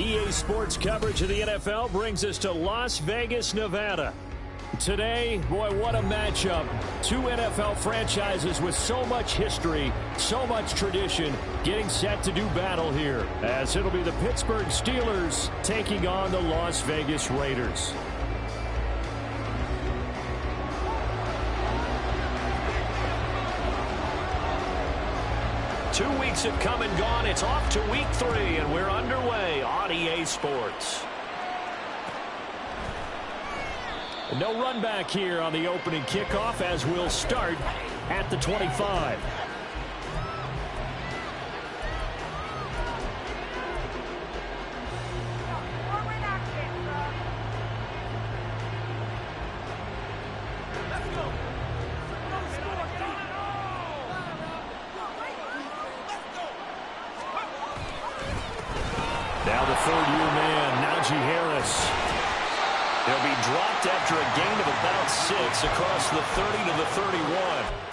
EA Sports coverage of the NFL brings us to Las Vegas, Nevada. Today, boy, what a matchup. Two NFL franchises with so much history, so much tradition, getting set to do battle here, as it'll be the Pittsburgh Steelers taking on the Las Vegas Raiders. Two weeks have come and gone. It's off to week 3, and we're underway on EA Sports. No run back here on the opening kickoff as we'll start at the 25. Now the third-year man, Najee Harris. He'll be dropped after a gain of about 6 across the 30 to the 31.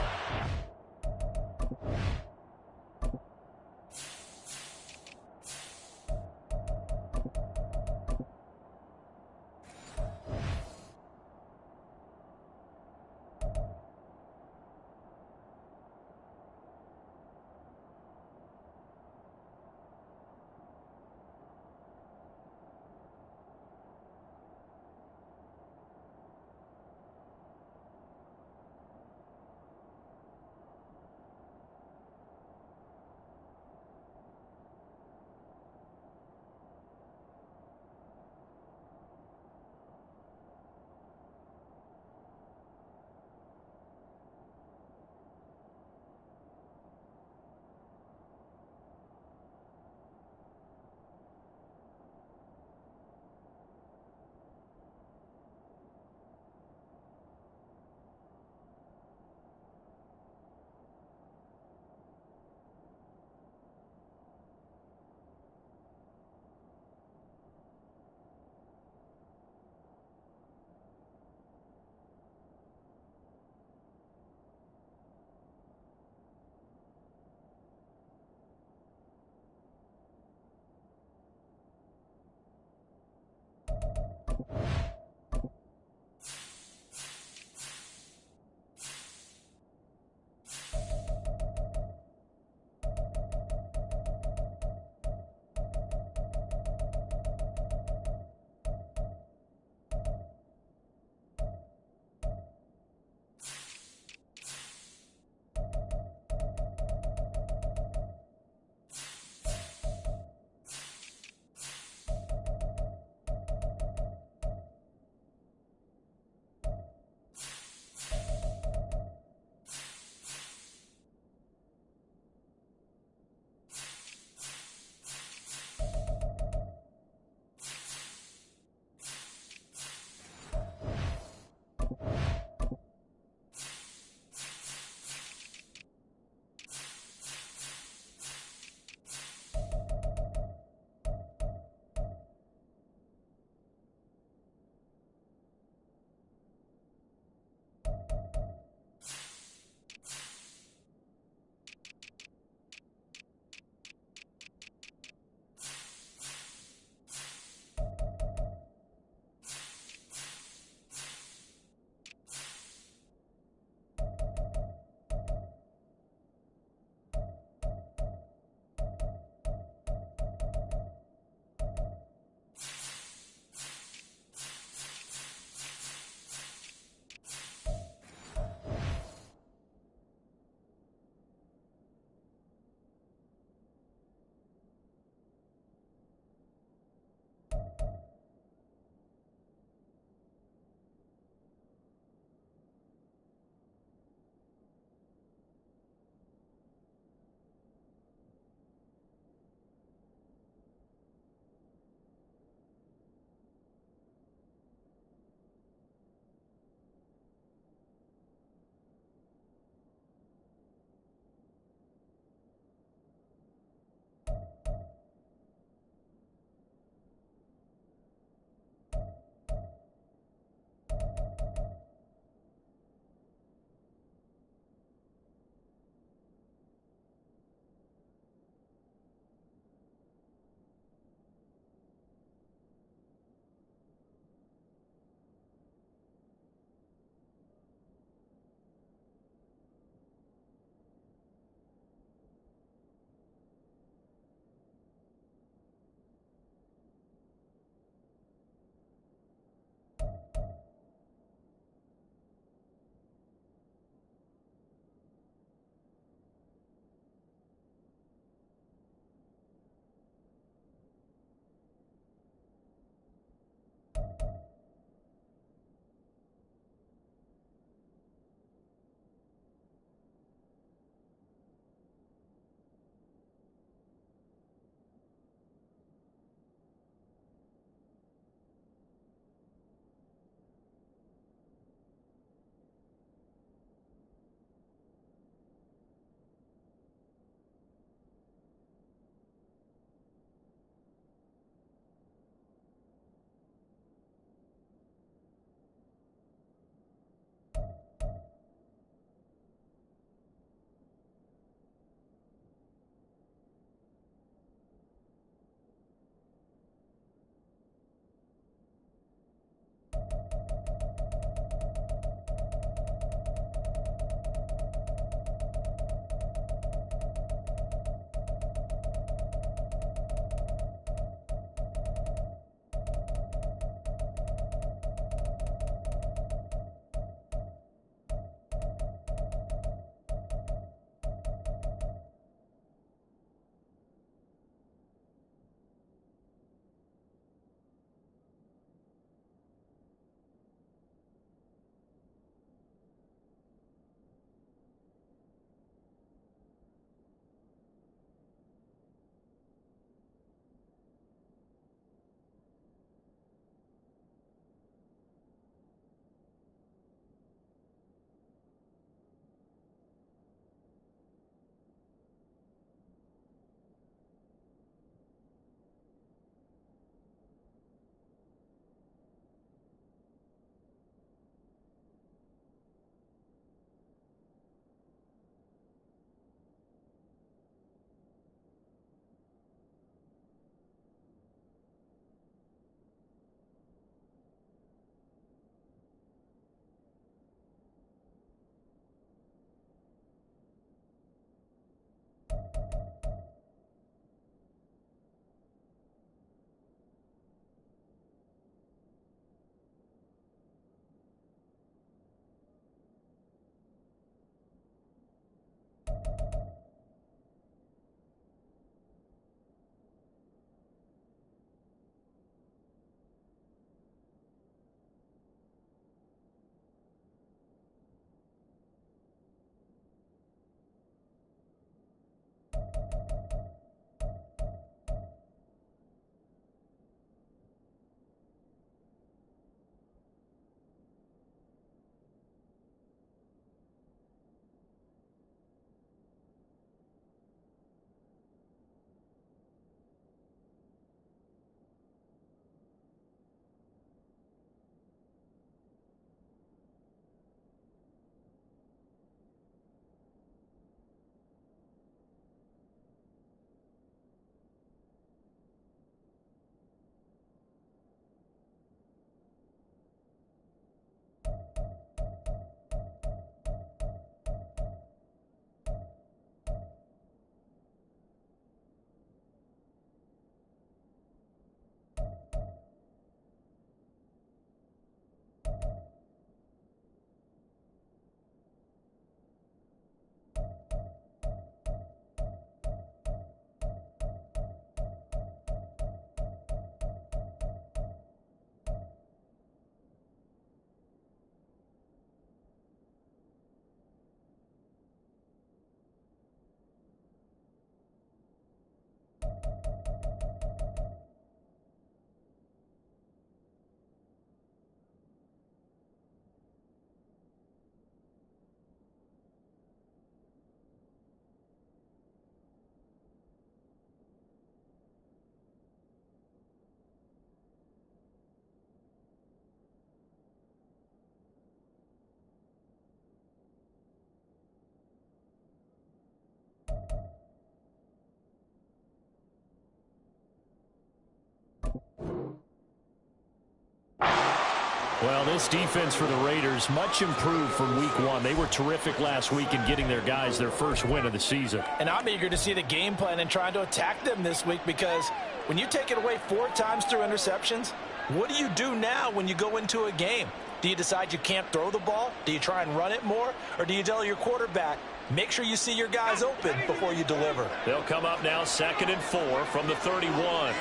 Well, this defense for the Raiders, much improved from week one. They were terrific last week in getting their guys their first win of the season. And I'm eager to see the game plan and trying to attack them this week, because when you take it away 4 times through interceptions, what do you do now when you go into a game? Do you decide you can't throw the ball? Do you try and run it more? Or do you tell your quarterback, make sure you see your guys open before you deliver? They'll come up now 2nd and 4 from the 31.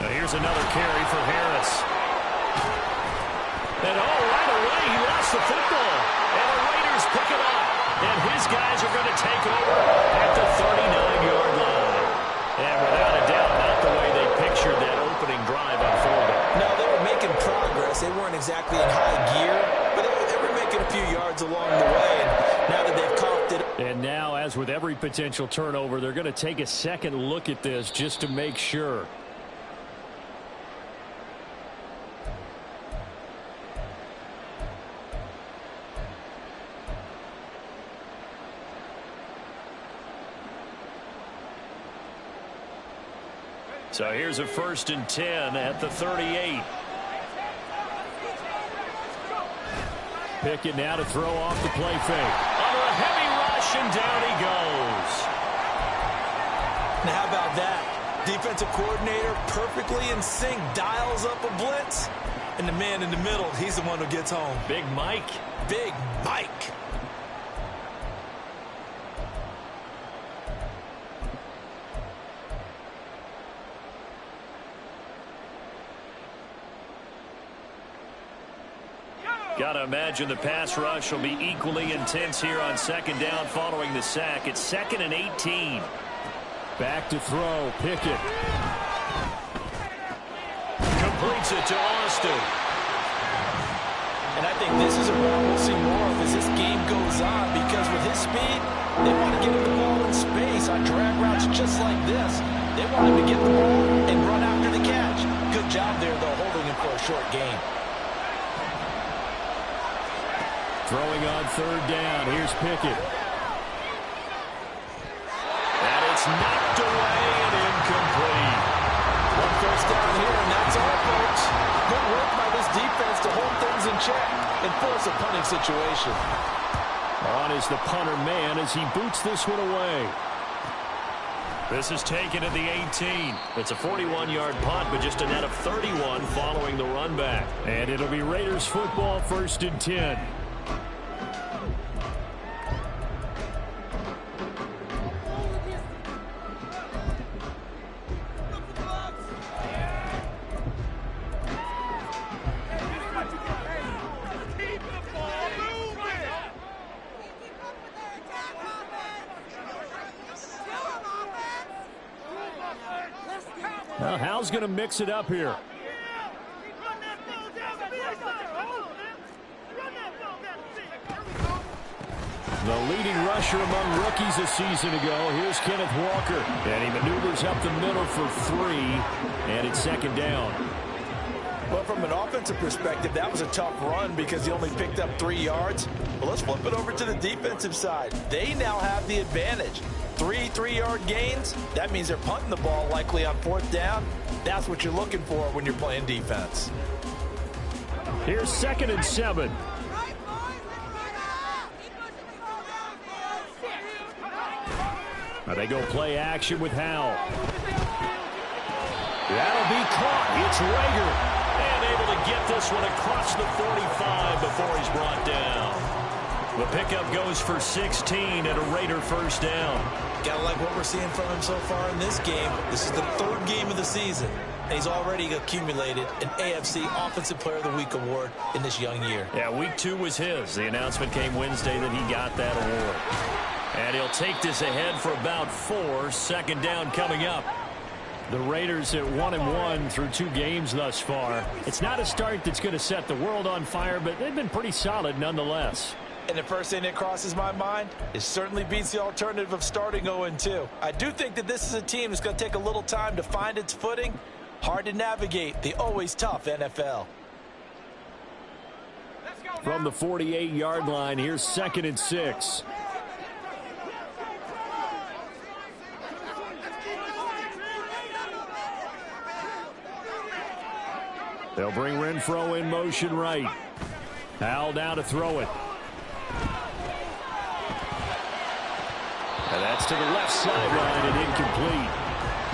Now here's another carry for Harris. And right away he lost the football. And the Raiders pick it up. And his guys are going to take over at the 39-yard line. And without a doubt, not the way they pictured that opening drive unfolding. No, they were making progress. They weren't exactly in high gear, but they were making a few yards along the way. And now that they've coughed it. And now, as with every potential turnover, they're going to take a second look at this just to make sure. So here's a 1st and 10 at the 38. Pickett now to throw off the play fake. Under a heavy rush, and down he goes. Now how about that? Defensive coordinator perfectly in sync, dials up a blitz. And the man in the middle, he's the one who gets home. Big Mike. Big Mike. Got to imagine the pass rush will be equally intense here on 2nd down following the sack. It's 2nd and 18. Back to throw. Pickett. Completes it to Austin. And I think this is a route we'll see more of as this game goes on, because with his speed, they want to get him the ball in space on drag routes just like this. They want him to get the ball and run after the catch. Good job there, though, holding him for a short gain. Throwing on 3rd down. Here's Pickett. And it's knocked away and incomplete. 1 first down here, and that's all, folks. Good work by this defense to hold things in check and force a punting situation. On is the punter man as he boots this one away. This is taken at the 18. It's a 41-yard punt, but just a net of 31 following the run back. And it'll be Raiders football, 1st and 10. Well, Hal's going to mix it up here. The leading rusher among rookies a season ago. Here's Kenneth Walker. And he maneuvers up the middle for 3. And it's 2nd down. Well, from an offensive perspective, that was a tough run because he only picked up 3 yards. Well, let's flip it over to the defensive side. They now have the advantage. 3 3-yard gains. That means they're punting the ball likely on 4th down. That's what you're looking for when you're playing defense. Here's 2nd and 7. Now they go play action with Howell. That'll be caught. It's Rager. And able to get this one across the 45 before he's brought down. The pickup goes for 16 and a Raider 1st down. Gotta like what we're seeing from him so far in this game. This is the 3rd game of the season, and he's already accumulated an AFC Offensive Player of the Week award in this young year. Yeah, week 2 was his. The announcement came Wednesday that he got that award. And he'll take this ahead for about 4. 2nd down coming up. The Raiders at 1-1 through 2 games thus far. It's not a start that's going to set the world on fire, but they've been pretty solid nonetheless. And the first thing that crosses my mind, it certainly beats the alternative of starting 0-2. I do think that this is a team that's going to take a little time to find its footing. Hard to navigate the always tough NFL. From the 48-yard line, here's 2nd and 6. They'll bring Renfrow in motion right. Howell now to throw it. And that's to the left sideline and incomplete.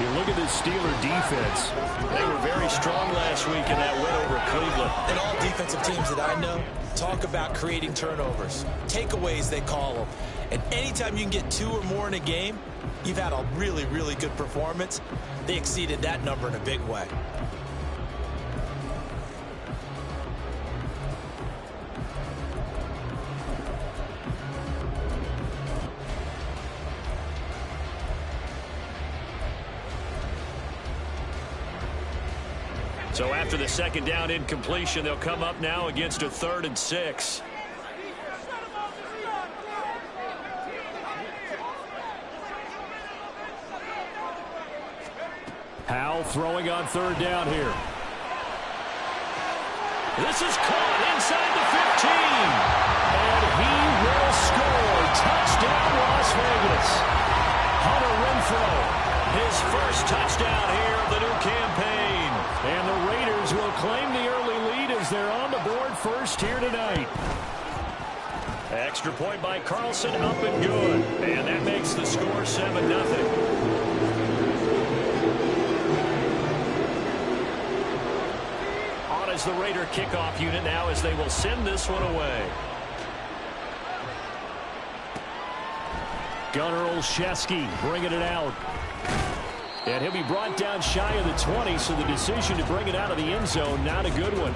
You look at this Steeler defense. They were very strong last week in that win over Cleveland. And all defensive teams that I know talk about creating turnovers. Takeaways, they call them. And anytime you can get 2 or more in a game, you've had a really, really good performance. They exceeded that number in a big way. So after the second down incompletion, they'll come up now against a 3rd and 6. Howell throwing on 3rd down here. This is caught inside the 15. And he will score. Touchdown, Las Vegas. Hunter Renfrow, his first touchdown here of the new campaign. And the Raiders will claim the early lead as they're on the board first here tonight. Extra point by Carlson, up and good. And that makes the score 7-0. As the Raider kickoff unit now as they will send this one away. Gunnar Olszewski bringing it out. And he'll be brought down shy of the 20, so the decision to bring it out of the end zone, not a good one.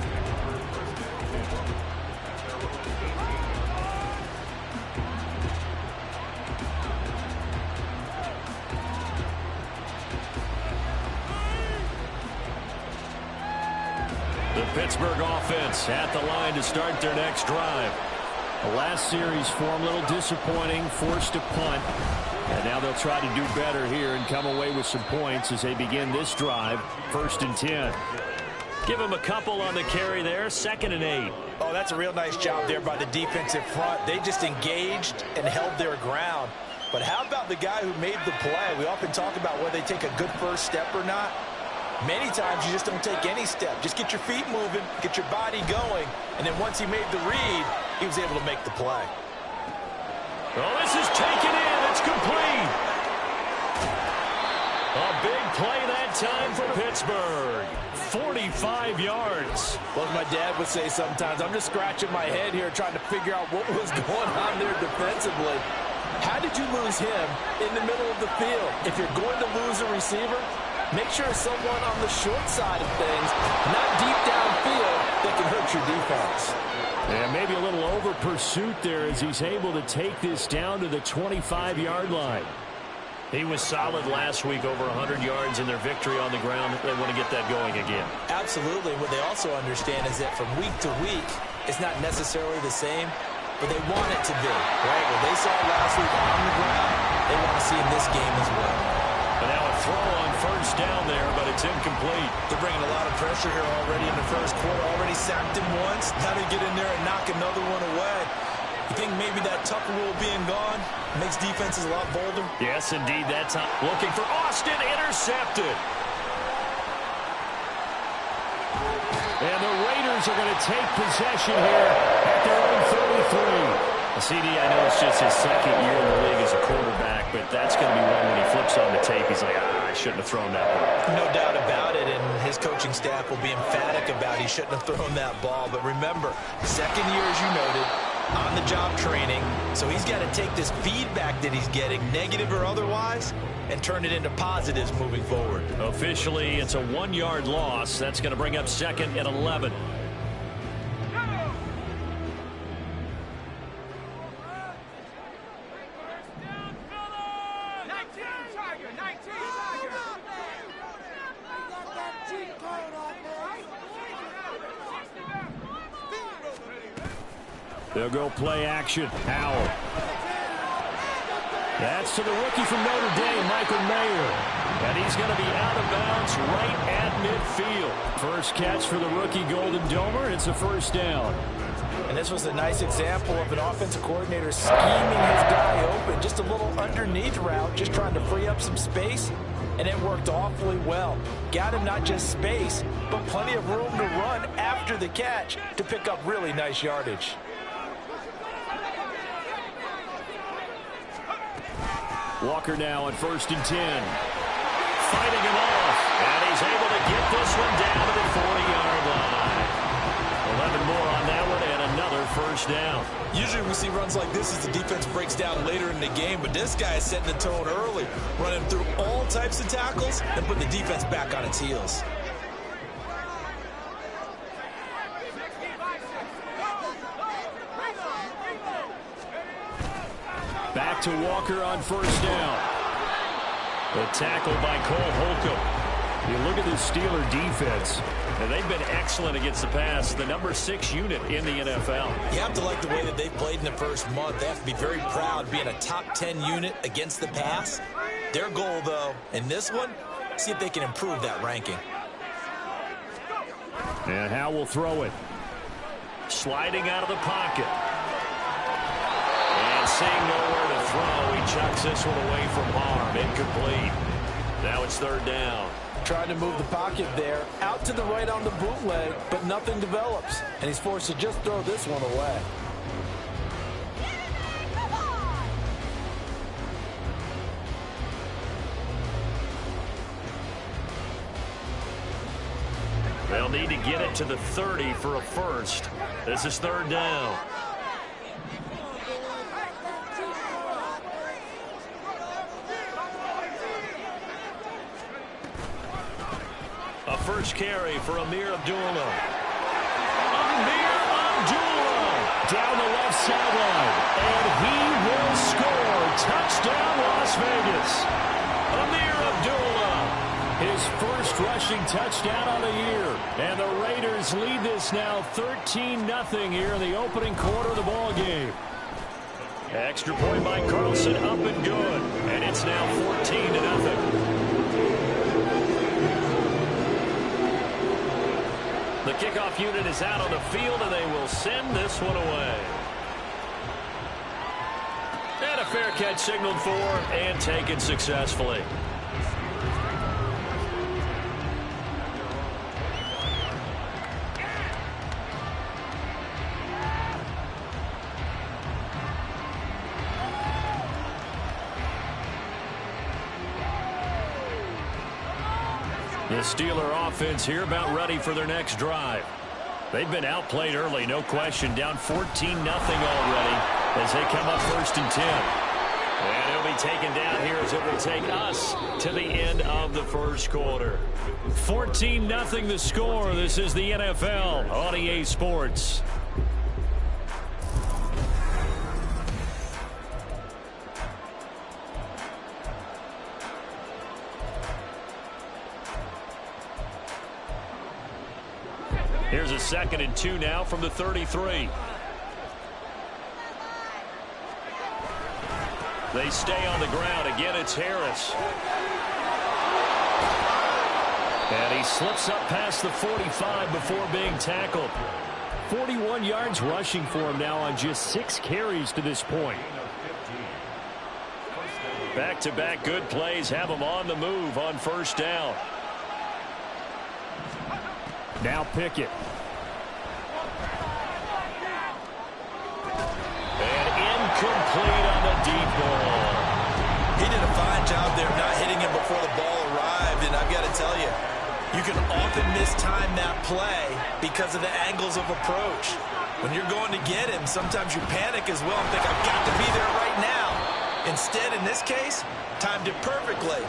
Pittsburgh offense at the line to start their next drive. The last series for them, a little disappointing, forced a punt. And now they'll try to do better here and come away with some points as they begin this drive. 1st and 10. Give them a couple on the carry there. 2nd and 8. Oh, that's a real nice job there by the defensive front. They just engaged and held their ground. But how about the guy who made the play? We often talk about whether they take a good first step or not. Many times you just don't take any step. Just get your feet moving, get your body going, and then once he made the read, he was able to make the play. Oh, this is taken in. It's complete. A big play that time for Pittsburgh. 45 yards. Well, as my dad would say sometimes, I'm just scratching my head here trying to figure out what was going on there defensively. How did you lose him in the middle of the field? If you're going to lose a receiver, make sure it's someone on the short side of things, not deep downfield, that can hurt your defense. And maybe a little over pursuit there as he's able to take this down to the 25-yard line. He was solid last week, over 100 yards in their victory on the ground. They want to get that going again. Absolutely. What they also understand is that from week to week, it's not necessarily the same, but they want it to be. Right? What they saw last week on the ground, they want to see in this game as well. But now a throw on 1st down there, but it's incomplete. They're bringing a lot of pressure here already in the 1st quarter. Already sacked him once. Now they get in there and knock another one away. You think maybe that Tucker rule being gone makes defenses a lot bolder? Yes, indeed. That's looking for Austin. Intercepted. And the Raiders are going to take possession here at their own 33. CD, I know it's just his 2nd year in the league as a quarterback, but that's going to be one when he flips on the tape. He's like, I shouldn't have thrown that ball. No doubt about it, and his coaching staff will be emphatic about he shouldn't have thrown that ball. But remember, 2nd year, as you noted, on-the-job training, so he's got to take this feedback that he's getting, negative or otherwise, and turn it into positives moving forward. Officially, it's a 1-yard loss. That's going to bring up 2nd and 11. They'll go play action. Howell. That's to the rookie from Notre Dame, Michael Mayer. And he's going to be out of bounds right at midfield. First catch for the rookie Golden Domer. It's a 1st down. And this was a nice example of an offensive coordinator scheming his guy open. Just a little underneath route, just trying to free up some space. and it worked awfully well. Got him not just space, but plenty of room to run after the catch to pick up really nice yardage. Walker now at 1st and 10. Fighting him off, and he's able to get this one down to the 40-yard line. 11 more on that one, and another first down. Usually we see runs like this as the defense breaks down later in the game, but this guy is setting the tone early, running through all types of tackles and putting the defense back on its heels. Back to Walker on 1st down. The tackle by Cole Holcomb. You look at the Steeler defense, and they've been excellent against the pass, the number 6 unit in the NFL. You have to like the way that they've played in the first month. They have to be very proud being a top 10 unit against the pass. Their goal, though, in this one, see if they can improve that ranking. And Howe will throw it. Sliding out of the pocket. And seeing nowhere to throw, he chucks this one away from harm. Incomplete. Now it's 3rd down. Trying to move the pocket there, out to the right on the bootleg, but nothing develops, and he's forced to just throw this one away. They'll need to get it to the 30 for a first. This is 3rd down. A first carry for Ameer Abdullah. Ameer Abdullah down the left sideline. And he will score. Touchdown, Las Vegas. Ameer Abdullah, his first rushing touchdown on the year. And the Raiders lead this now 13-0 here in the opening quarter of the ball game. Extra point by Carlson, up and good. And it's now 14-0. The kickoff unit is out on the field, and they will send this one away. And a fair catch signaled for and taken successfully. The Steeler offense here about ready for their next drive. They've been outplayed early, no question, down 14-0 already as they come up 1st and 10. And it'll be taken down here as it will take us to the end of the first quarter. 14-0 the score. This is the NFL on EA Sports. Here's a 2nd and 2 now from the 33. They stay on the ground. Again, it's Harris. And he slips up past the 45 before being tackled. 41 yards rushing for him now on just 6 carries to this point. Back-to-back good plays have him on the move on 1st down. Now Pickett. And incomplete on the deep ball. He did a fine job there of not hitting him before the ball arrived, and I've got to tell you, you can often mistime that play because of the angles of approach. When you're going to get him, sometimes you panic as well and think, I've got to be there right now. Instead, in this case, timed it perfectly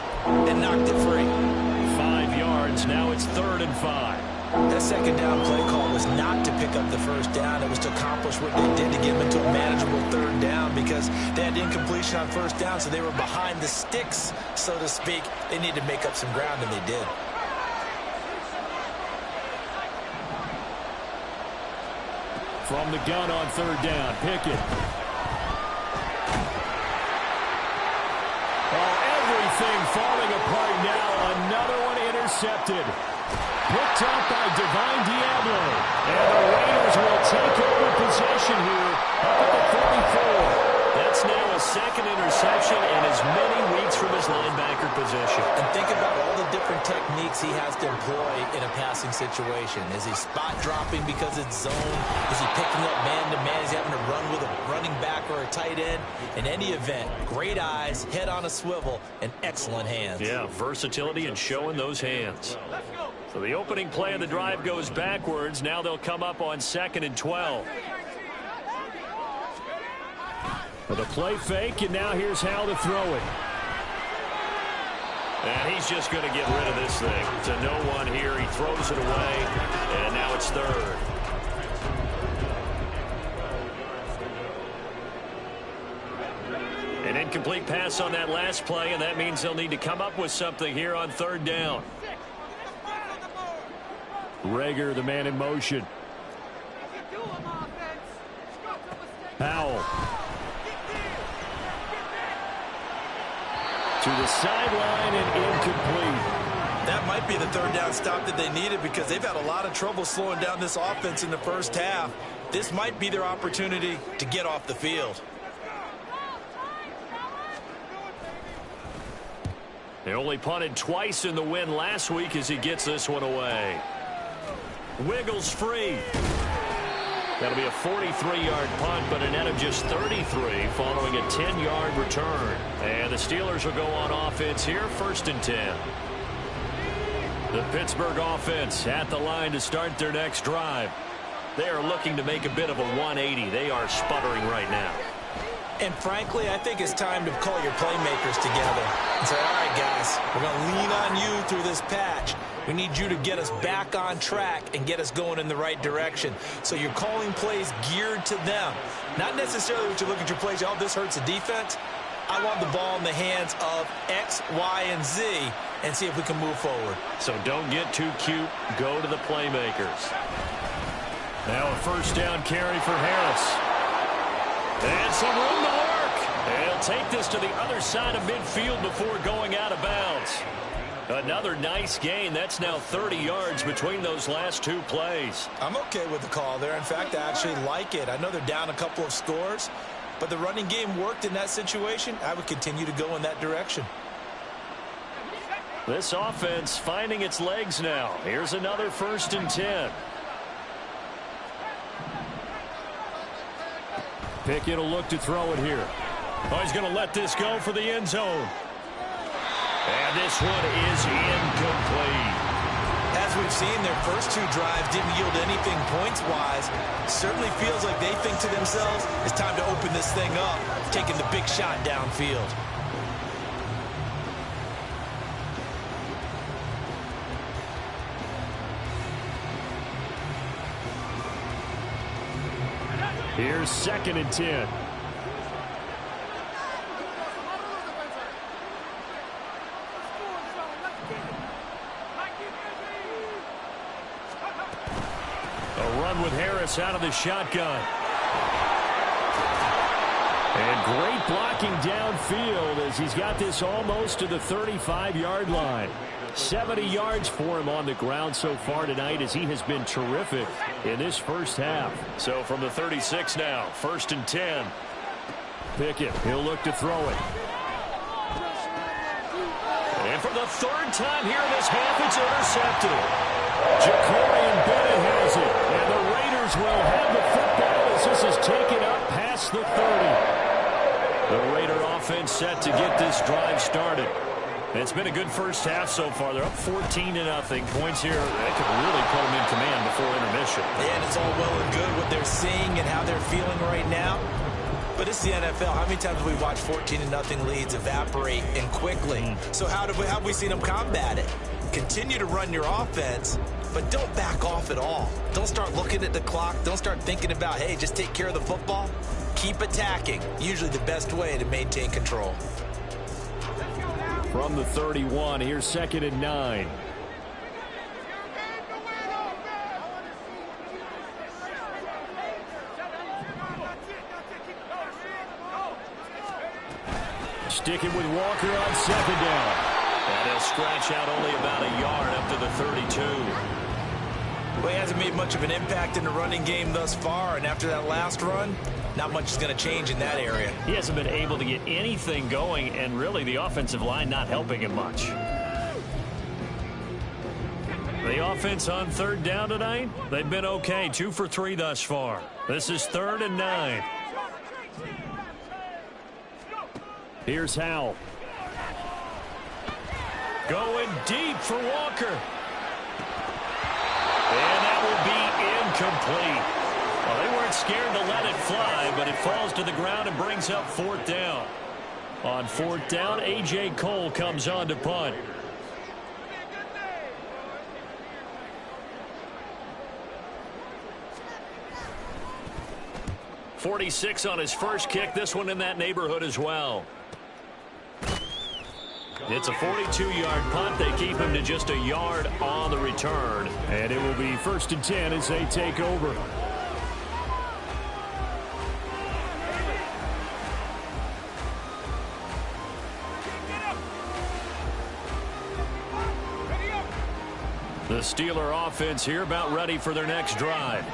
and knocked it free. 5 yards. Now it's 3rd and 5. That 2nd down play call was not to pick up the 1st down. It was to accomplish what they did to get them into a manageable 3rd down because they had incompletion on 1st down, so they were behind the sticks, so to speak. They needed to make up some ground, and they did. From the gun on 3rd down, Pickett. Oh, everything falling apart now. Another one intercepted. Picked up by Divine Diablo. And the Raiders will take over possession here up at the 34. That's now a 2nd interception in as many weeks from the his linebacker position. And think about all the different techniques he has to employ in a passing situation. Is he spot dropping because it's zone? Is he picking up man-to-man? Is he having to run with a running back or a tight end? In any event, great eyes, head on a swivel, and excellent hands. Yeah, versatility and showing those hands. So the opening play of the drive goes backwards. Now they'll come up on 2nd and 12. For the play fake, and now here's how to throw it. And he's just going to get rid of this thing. To no one here. He throws it away, and now it's 3rd. An incomplete pass on that last play, and that means they'll need to come up with something here on 3rd down. Reagor, the man in motion. Powell. To the sideline and incomplete. That might be the 3rd down stop that they needed because they've had a lot of trouble slowing down this offense in the first half. This might be their opportunity to get off the field. They only punted twice in the win last week as he gets this one away. Wiggles free. That'll be a 43-yard punt, but a net of just 33 following a 10-yard return. And the Steelers will go on offense here, 1st and 10. The Pittsburgh offense at the line to start their next drive. They are looking to make a bit of a 180. They are sputtering right now. And frankly, I think it's time to call your playmakers together and say, all right, guys, we're going to lean on you through this patch. We need you to get us back on track and get us going in the right direction. So you're calling plays geared to them. Not necessarily what you look at your plays, oh, this hurts the defense. I want the ball in the hands of X, Y, and Z and see if we can move forward. So don't get too cute. Go to the playmakers. Now a 1st down carry for Harris. And some room to work. And he'll take this to the other side of midfield before going out of bounds. Another nice gain. That's now 30 yards between those last 2 plays. I'm okay with the call there. In fact, I actually like it. I know they're down a couple of scores, but the running game worked in that situation. I would continue to go in that direction. This offense finding its legs now. Here's another 1st and 10. Pickett will look to throw it here. Oh, he's going to let this go for the end zone. And this one is incomplete. As we've seen, their first 2 drives didn't yield anything points-wise. Certainly feels like they think to themselves, it's time to open this thing up, taking the big shot downfield. Here's 2nd and 10. A run with Harris out of the shotgun. And great blocking downfield as he's got this almost to the 35-yard line. 70 yards for him on the ground so far tonight as he has been terrific in this first half. So from the 36 now, 1st and 10. Pickett, he'll look to throw it. And for the 3rd time here in this half, it's intercepted. Jacorian Bennett has it. And the Raiders will have the football as this is taken up past the 30. The Raider offense set to get this drive started. It's been a good first half so far. They're up 14-0. Points here. They could really put them in command before intermission. And it's all well and good what they're seeing and how they're feeling right now. But it's the NFL. How many times have we watched 14-0 leads evaporate and quickly? So how have we seen them combat it? Continue to run your offense, but don't back off at all. Don't start looking at the clock. Don't start thinking about, hey, just take care of the football. Keep attacking. Usually the best way to maintain control. From the 31, here's 2nd and 9. Sticking with Walker on 2nd down. And he'll scratch out only about a yard up to the 32. Well, he hasn't made much of an impact in the running game thus far, and after that last run, not much is going to change in that area. He hasn't been able to get anything going, and really the offensive line not helping him much. The offense on third down tonight, they've been okay, 2 for 3 thus far. This is 3rd and 9. Here's Howell. Going deep for Walker. And that will be incomplete. Well, they weren't scared to let it fly, but it falls to the ground and brings up 4th down. On 4th down, A.J. Cole comes on to punt. .46 on his first kick. This one in that neighborhood as well. It's a 42-yard punt. They keep him to just a yard on the return. And it will be 1st and 10 as they take over. The Steeler offense here about ready for their next drive.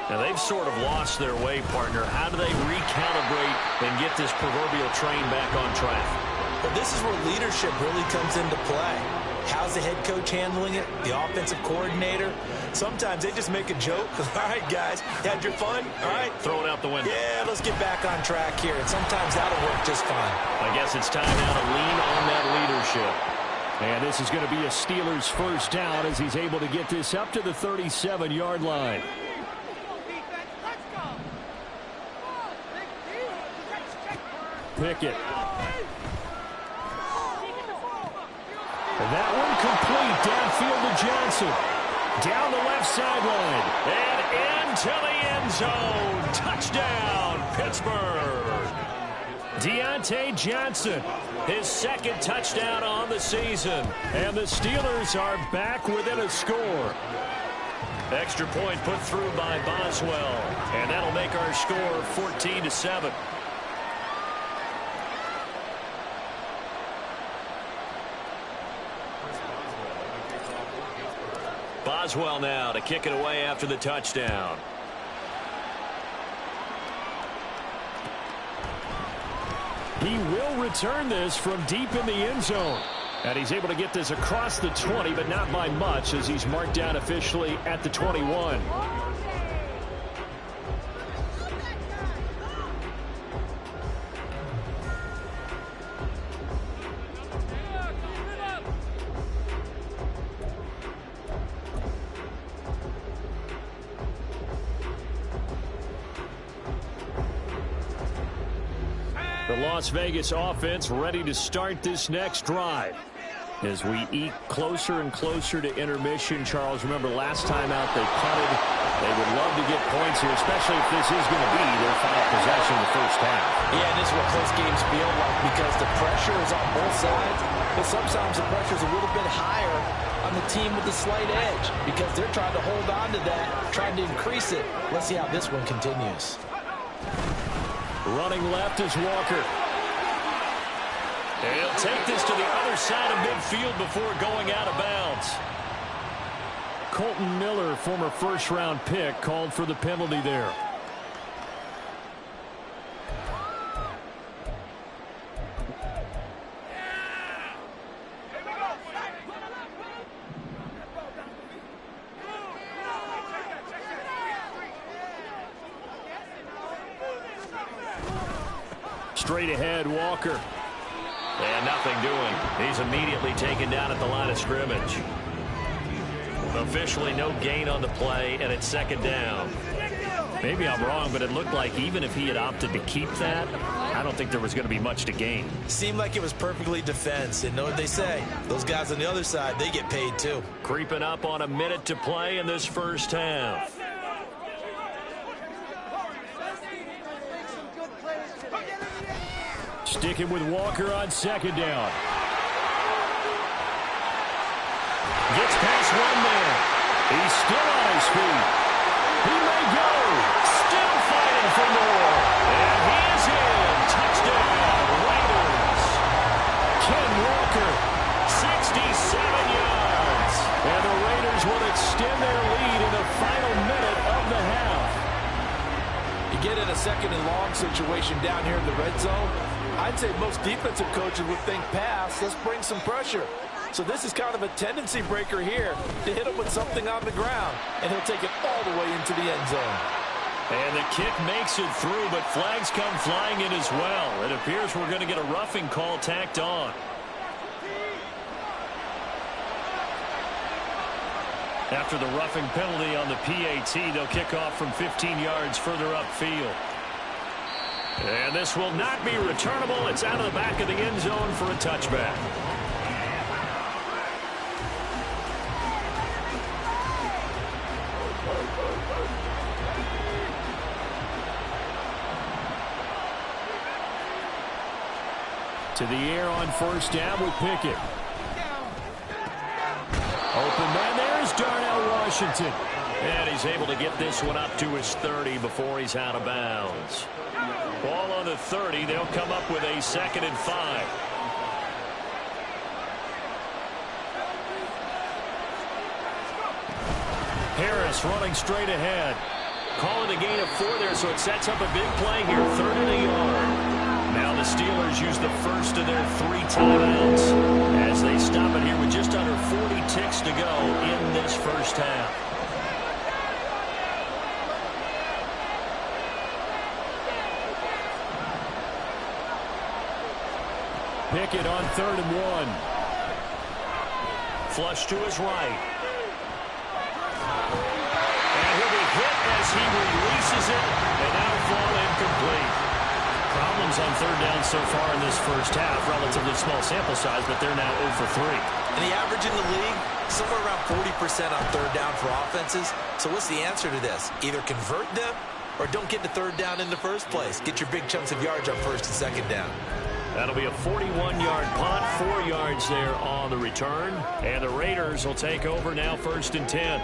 Now, they've sort of lost their way, partner. How do they recalibrate and get this proverbial train back on track? Well, this is where leadership really comes into play. How's the head coach handling it? The offensive coordinator? Sometimes they just make a joke. All right, guys, had your fun? All right. Throw it out the window. Yeah, let's get back on track here. And sometimes that'll work just fine. I guess it's time now to lean on that leadership. And this is going to be a Steelers first down as he's able to get this up to the 37-yard line. Pickett. And that one complete downfield to Johnson. Down the left sideline. And into the end zone. Touchdown, Pittsburgh. Deontay Johnson, his 2nd touchdown on the season. And the Steelers are back within a score. Extra point put through by Boswell. And that'll make our score 14-7. Boswell now to kick it away after the touchdown. He will return this from deep in the end zone. And he's able to get this across the 20, but not by much as he's marked down officially at the 21. The Las Vegas offense ready to start this next drive. As we eat closer and closer to intermission, Charles, remember last time out they punted. They would love to get points here, especially if this is going to be their final possession in the first half. Yeah, and this is what close games feel like because the pressure is on both sides, but sometimes the pressure is a little bit higher on the team with the slight edge because they're trying to hold on to that, trying to increase it. Let's see how this one continues. Running left is Walker. And he'll take this to the other side of midfield before going out of bounds. Colton Miller, former first-round pick, called for the penalty there. Straight ahead, Walker. And nothing doing. He's immediately taken down at the line of scrimmage. Officially no gain on the play, and it's 2nd down. Maybe I'm wrong, but it looked like even if he had opted to keep that, I don't think there was going to be much to gain. Seemed like it was perfectly defense. And know what they say? Those guys on the other side, they get paid too. Creeping up on a minute to play in this first half. Sticking with Walker on 2nd down. Gets past one man. He's still on his feet. He may go. Still fighting for more. And he is in. Touchdown, Raiders. Ken Walker, 67 yards. And the Raiders will extend their lead in the a second and long situation down here in the red zone, I'd say most defensive coaches would think pass, let's bring some pressure. So this is kind of a tendency breaker here to hit him with something on the ground, and he'll take it all the way into the end zone. And the kick makes it through, but flags come flying in as well. It appears we're going to get a roughing call tacked on. After the roughing penalty on the PAT, they'll kick off from 15 yards further upfield. And this will not be returnable. It's out of the back of the end zone for a touchback. To the air on first down with Pickett. Open man, there's Darnell Washington. And he's able to get this one up to his 30 before he's out of bounds. Ball on the 30, they'll come up with a 2nd and 5. Harris running straight ahead. Calling a gain of 4 there, so it sets up a big play here, 3rd and a yard. Now the Steelers use the first of their 3 timeouts as they stop it here with just under 40 ticks to go in this first half. Pickett on 3rd and 1. Flush to his right. And he'll be hit as he releases it, and that'll fall incomplete. Problems on 3rd down so far in this first half. Relatively small sample size, but they're now 0 for 3. And the average in the league, somewhere around 40% on 3rd down for offenses. So what's the answer to this? Either convert them or don't get to 3rd down in the first place. Get your big chunks of yards on 1st and 2nd down. That'll be a 41-yard punt, 4 yards there on the return. And the Raiders will take over now 1st and 10.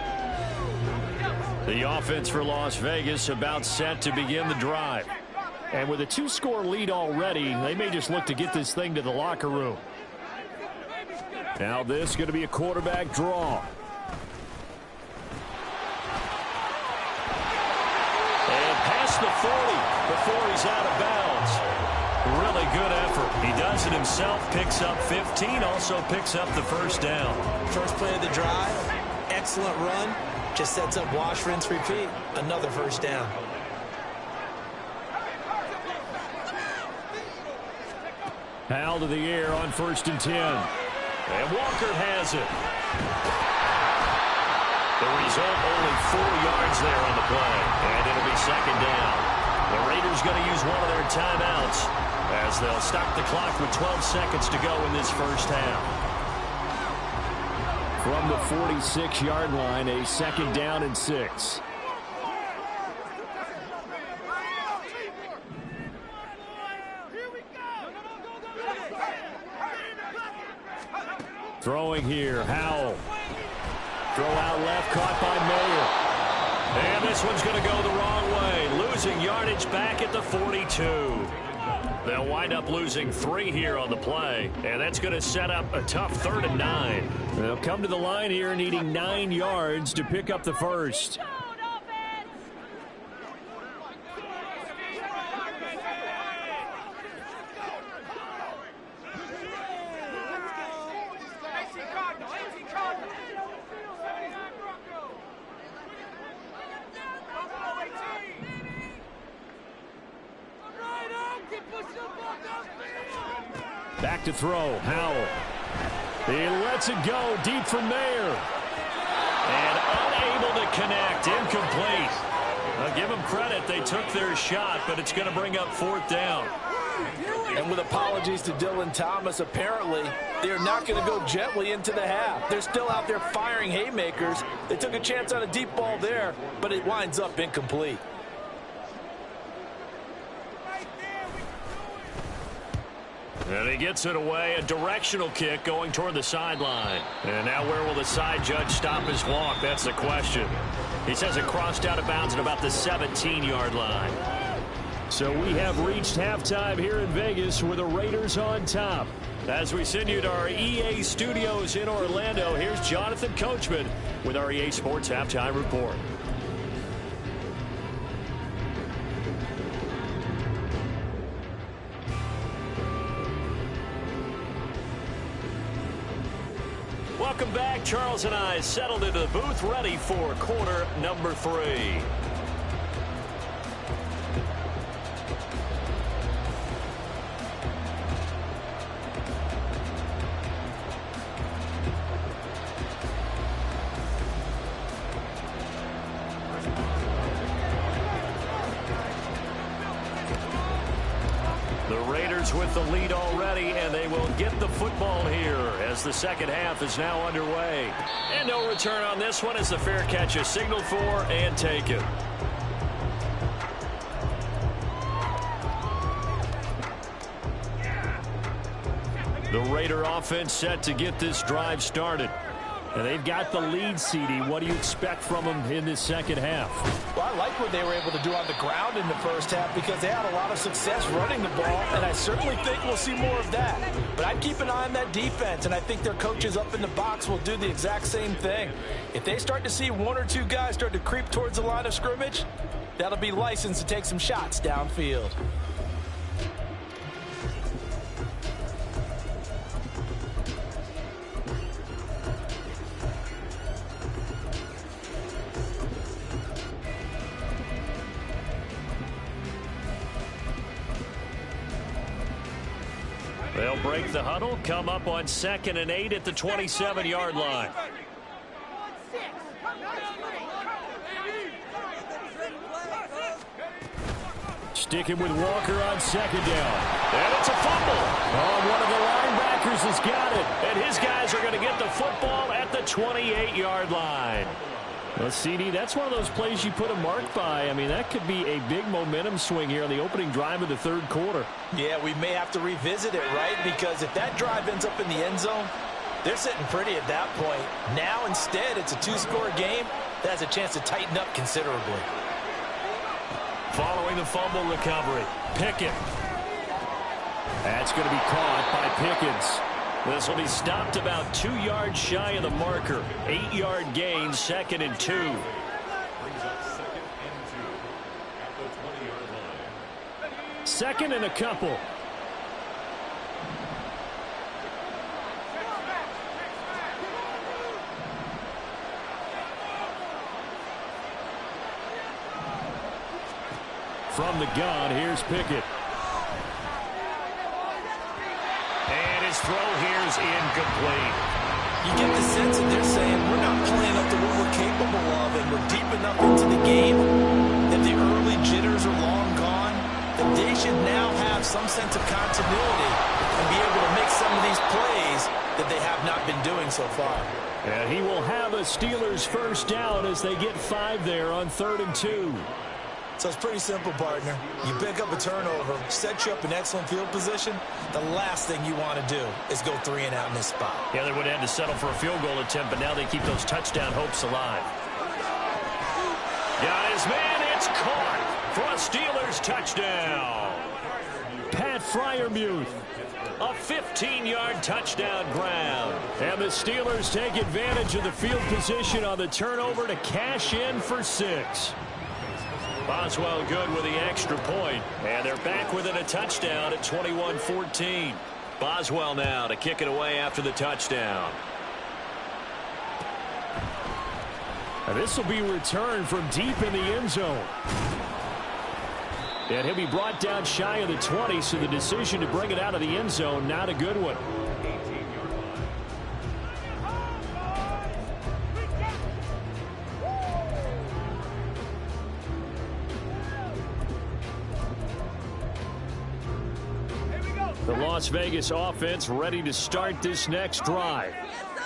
The offense for Las Vegas about set to begin the drive. And with a 2-score lead already, they may just look to get this thing to the locker room. Now this is going to be a quarterback draw. And past the 40 before he's out of bounds. Really good effort. He does it himself, picks up 15, also picks up the 1st down. First play of the drive, excellent run. Just sets up wash, rinse, repeat. Another 1st down. Howell to the air on 1st and 10. And Walker has it. The result, only 4 yards there on the play. And it'll be 2nd down. The Raiders going to use one of their timeouts as they'll stop the clock with 12 seconds to go in this first half. From the 46-yard line, a 2nd down and 6. Throwing here, Howell. Throw out left, caught by Mayer. And this one's going to go the wrong way. Losing yardage back at the 42. They'll wind up losing 3 here on the play. And that's going to set up a tough 3rd and 9. They'll come to the line here needing 9 yards to pick up the 1st. Back to throw, Howell. He lets it go deep for Mayer. And unable to connect, incomplete. I'll give them credit, they took their shot, but it's going to bring up 4th down. And with apologies to Dylan Thomas, apparently they're not going to go gently into the half. They're still out there firing haymakers. They took a chance on a deep ball there, but it winds up incomplete. And he gets it away, a directional kick going toward the sideline. And now where will the side judge stop his walk? That's the question. He says it crossed out of bounds at about the 17-yard line. So we have reached halftime here in Vegas with the Raiders on top. As we send you to our EA studios in Orlando, here's Jonathan Coachman with our EA Sports Halftime Report. Welcome back. Charles and I settled into the booth, ready for quarter number 3. With the lead already, and they will get the football here as the second half is now underway. And no return on this one as the fair catch is signaled for and taken. The Raider offense set to get this drive started. And they've got the lead, CD. What do you expect from them in this second half? Well, I like what they were able to do on the ground in the first half because they had a lot of success running the ball, and I certainly think we'll see more of that. But I'd keep an eye on that defense, and I think their coaches up in the box will do the exact same thing. If they start to see 1 or 2 guys start to creep towards the line of scrimmage, that'll be licensed to take some shots downfield. They'll break the huddle, come up on 2nd and 8 at the 27-yard line. Sticking with Walker on 2nd down. And it's a fumble. Oh, one of the linebackers has got it. And his guys are going to get the football at the 28-yard line. Well, CD, that's one of those plays you put a mark by. I mean, that could be a big momentum swing here on the opening drive of the third quarter. Yeah, we may have to revisit it, right? Because if that drive ends up in the end zone, they're sitting pretty at that point. Now, instead, it's a 2-score game that has a chance to tighten up considerably. Following the fumble recovery, Pickett. That's going to be caught by Pickens. This will be stopped about 2 yards shy of the marker. 8-yard gain, 2nd and 2. Second and a couple. From the gun, here's Pickett. And his throw here is incomplete. You get the sense that they're saying we're not playing up to what we're capable of, and we're deep enough into the game that the early jitters are long gone, that they should now have some sense of continuity and be able to make some of these plays that they have not been doing so far. And he will have a Steelers first down as they get 5 there on 3rd and 2. So it's pretty simple, partner. You pick up a turnover, set you up in excellent field position. The last thing you want to do is go 3 and out in this spot. Yeah, they would have had to settle for a field goal attempt, but now they keep those touchdown hopes alive. Got his man, it's caught for a Steelers touchdown. Pat Freiermuth, a 15-yard touchdown grab. And the Steelers take advantage of the field position on the turnover to cash in for 6. Boswell good with the extra point, and they're back within a touchdown at 21-14. Boswell now to kick it away after the touchdown. And this will be returned from deep in the end zone. And he'll be brought down shy of the 20, so the decision to bring it out of the end zone, not a good one. The Las Vegas offense ready to start this next drive.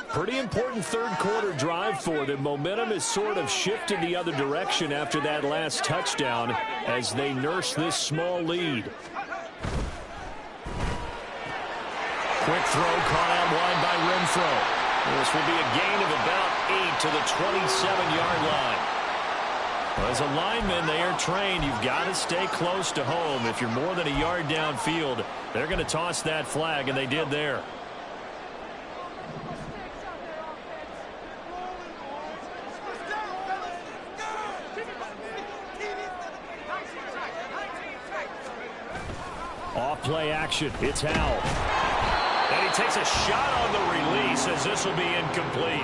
Pretty important third quarter drive for them. Momentum has sort of shifted the other direction after that last touchdown as they nurse this small lead. Quick throw caught out wide by Renfro. This will be a gain of about 8 to the 27-yard line. As a lineman, they are trained. You've got to stay close to home. If you're more than a yard downfield, they're going to toss that flag, and they did there. Off play action. It's Howell. And he he takes a shot on the release as this will be incomplete.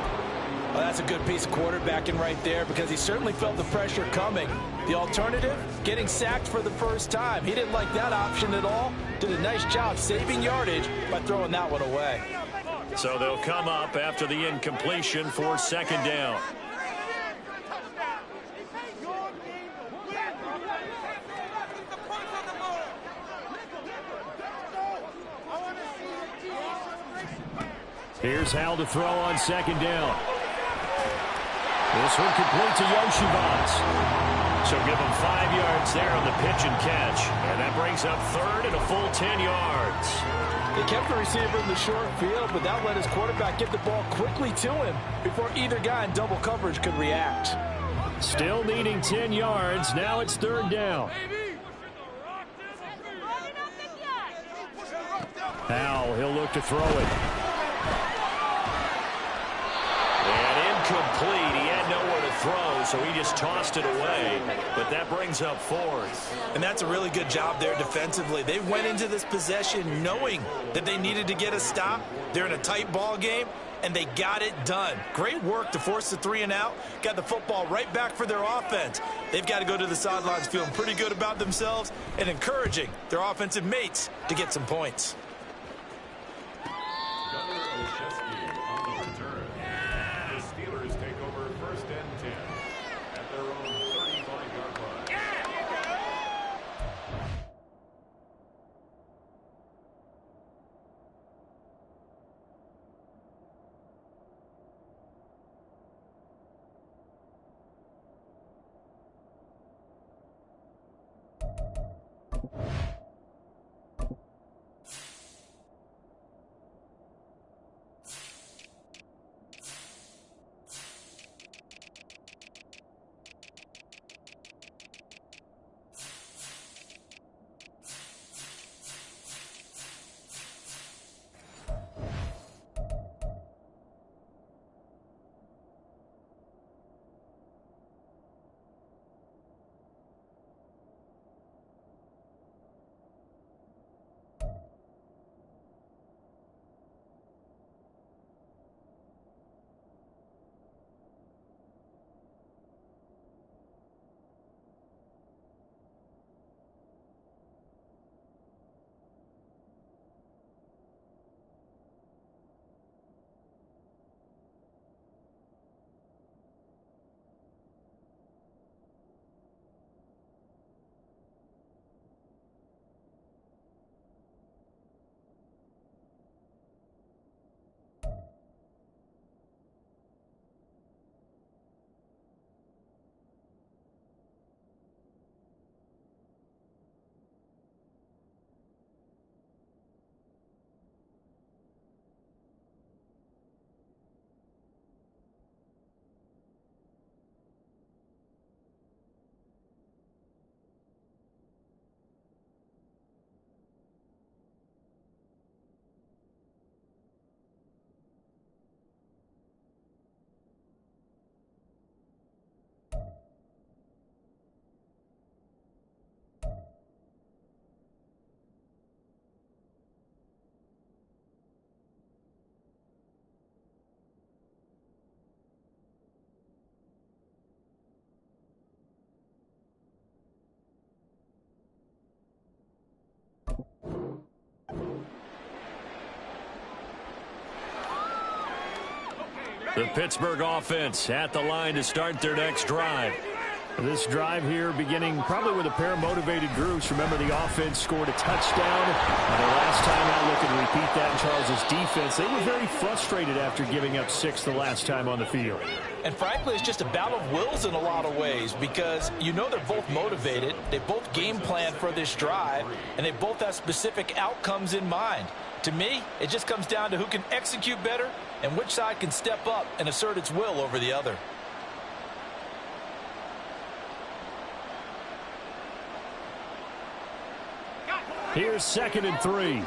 Well, that's a good piece of quarterbacking right there because he certainly felt the pressure coming. The alternative, getting sacked for the first time. He didn't like that option at all. Did a nice job saving yardage by throwing that one away. So they'll come up after the incompletion for second down. Here's Hal to throw on second down. This one complete to Yoshivas. So give him 5 yards there on the pitch and catch. And that brings up third and a full 10 yards. They kept the receiver in the short field, but that let his quarterback get the ball quickly to him before either guy in double coverage could react. Still needing 10 yards. Now it's third down. Hal, he'll look to throw it. And incomplete. He had nowhere to throw, so he just tossed it away. But that brings up fourth. And that's a really good job there defensively. They went into this possession knowing that they needed to get a stop. They're in a tight ball game, and they got it done. Great work to force the 3 and out. Got the football right back for their offense. They've got to go to the sidelines feeling pretty good about themselves and encouraging their offensive mates to get some points. The Pittsburgh offense at the line to start their next drive. This drive here beginning probably with a pair of motivated groups. Remember, the offense scored a touchdown. And the last time out, looking to repeat that in Charles' defense. They were very frustrated after giving up 6 the last time on the field. And frankly, it's just a battle of wills in a lot of ways because you know they're both motivated. They both game plan for this drive, and they both have specific outcomes in mind. To me, it just comes down to who can execute better and which side can step up and assert its will over the other. Here's 2nd and 3.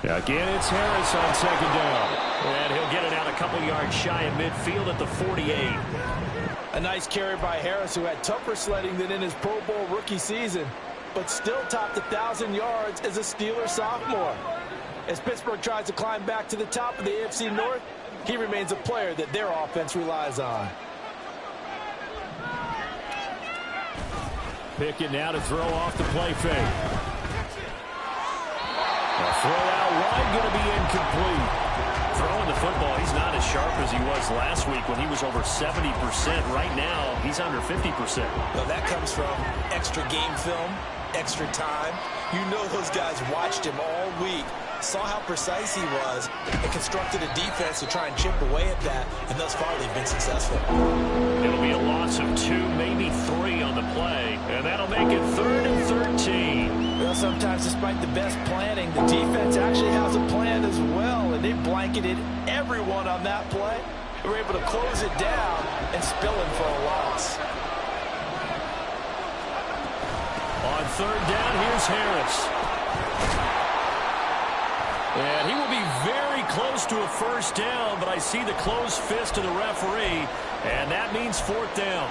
Again, it's Harris on second down. And he'll get it out a couple yards shy of midfield at the 48. A nice carry by Harris, who had tougher sledding than in his Pro Bowl rookie season, but still topped 1,000 yards as a Steeler sophomore. As Pittsburgh tries to climb back to the top of the AFC North, he remains a player that their offense relies on. Pickett now to throw off the play fake. A throw out wide, going to be incomplete. Throwing the football, he's not as sharp as he was last week when he was over 70%. Right now, he's under 50%. Well, that comes from extra game film, extra time. You know those guys watched him all week, saw how precise he was, and constructed a defense to try and chip away at that, and thus far they've been successful. It'll be a loss of 2, maybe 3 on the play, and that'll make it 3rd and 13. Well, sometimes despite the best planning, the defense actually has a plan as well, and they blanketed everyone on that play. They were able to close it down and spill in for a loss. On 3rd down, here's Harris. And he will be very close to a first down, but I see the closed fist of the referee, and that means 4th down.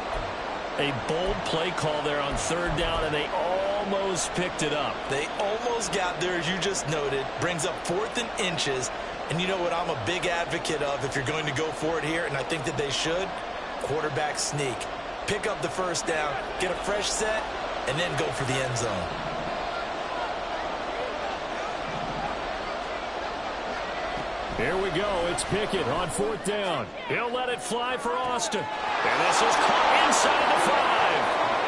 A bold play call there on 3rd down, and they almost picked it up. They almost got there, as you just noted. Brings up 4th and inches. And you know what I'm a big advocate of if you're going to go for it here, and I think that they should? Quarterback sneak. Pick up the first down, get a fresh set, and then go for the end zone. Here we go. It's Pickett on 4th down. He'll let it fly for Austin. And this is caught inside the 5.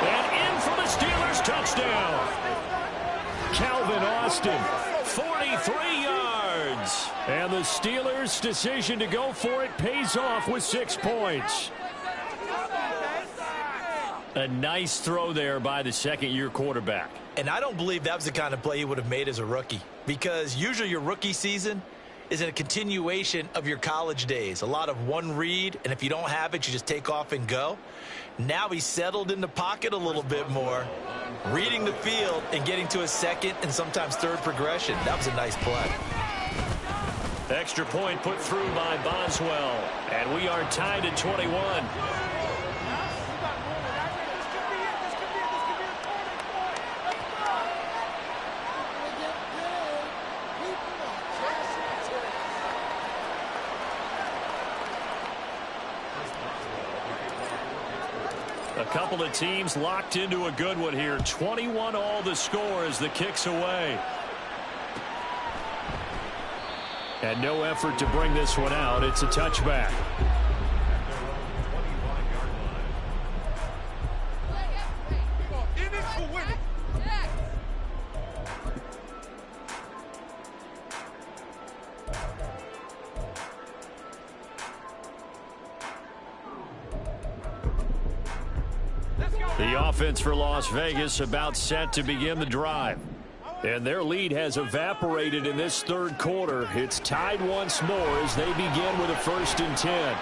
And in for the Steelers touchdown. Calvin Austin, 43 yards. And the Steelers' decision to go for it pays off with 6 points. A nice throw there by the second-year quarterback. And I don't believe that was the kind of play he would have made as a rookie, because usually your rookie season is a continuation of your college days. A lot of one read, and if you don't have it, you just take off and go. Now he's settled in the pocket a little bit more, reading the field and getting to a second and sometimes third progression. That was a nice play. Extra point put through by Boswell, and we are tied at 21. A couple of teams locked into a good one here. 21 all the score as the kick's away. And no effort to bring this one out. It's a touchback. The offense for Las Vegas about set to begin the drive. And their lead has evaporated in this 3rd quarter. It's tied once more as they begin with a 1st and 10.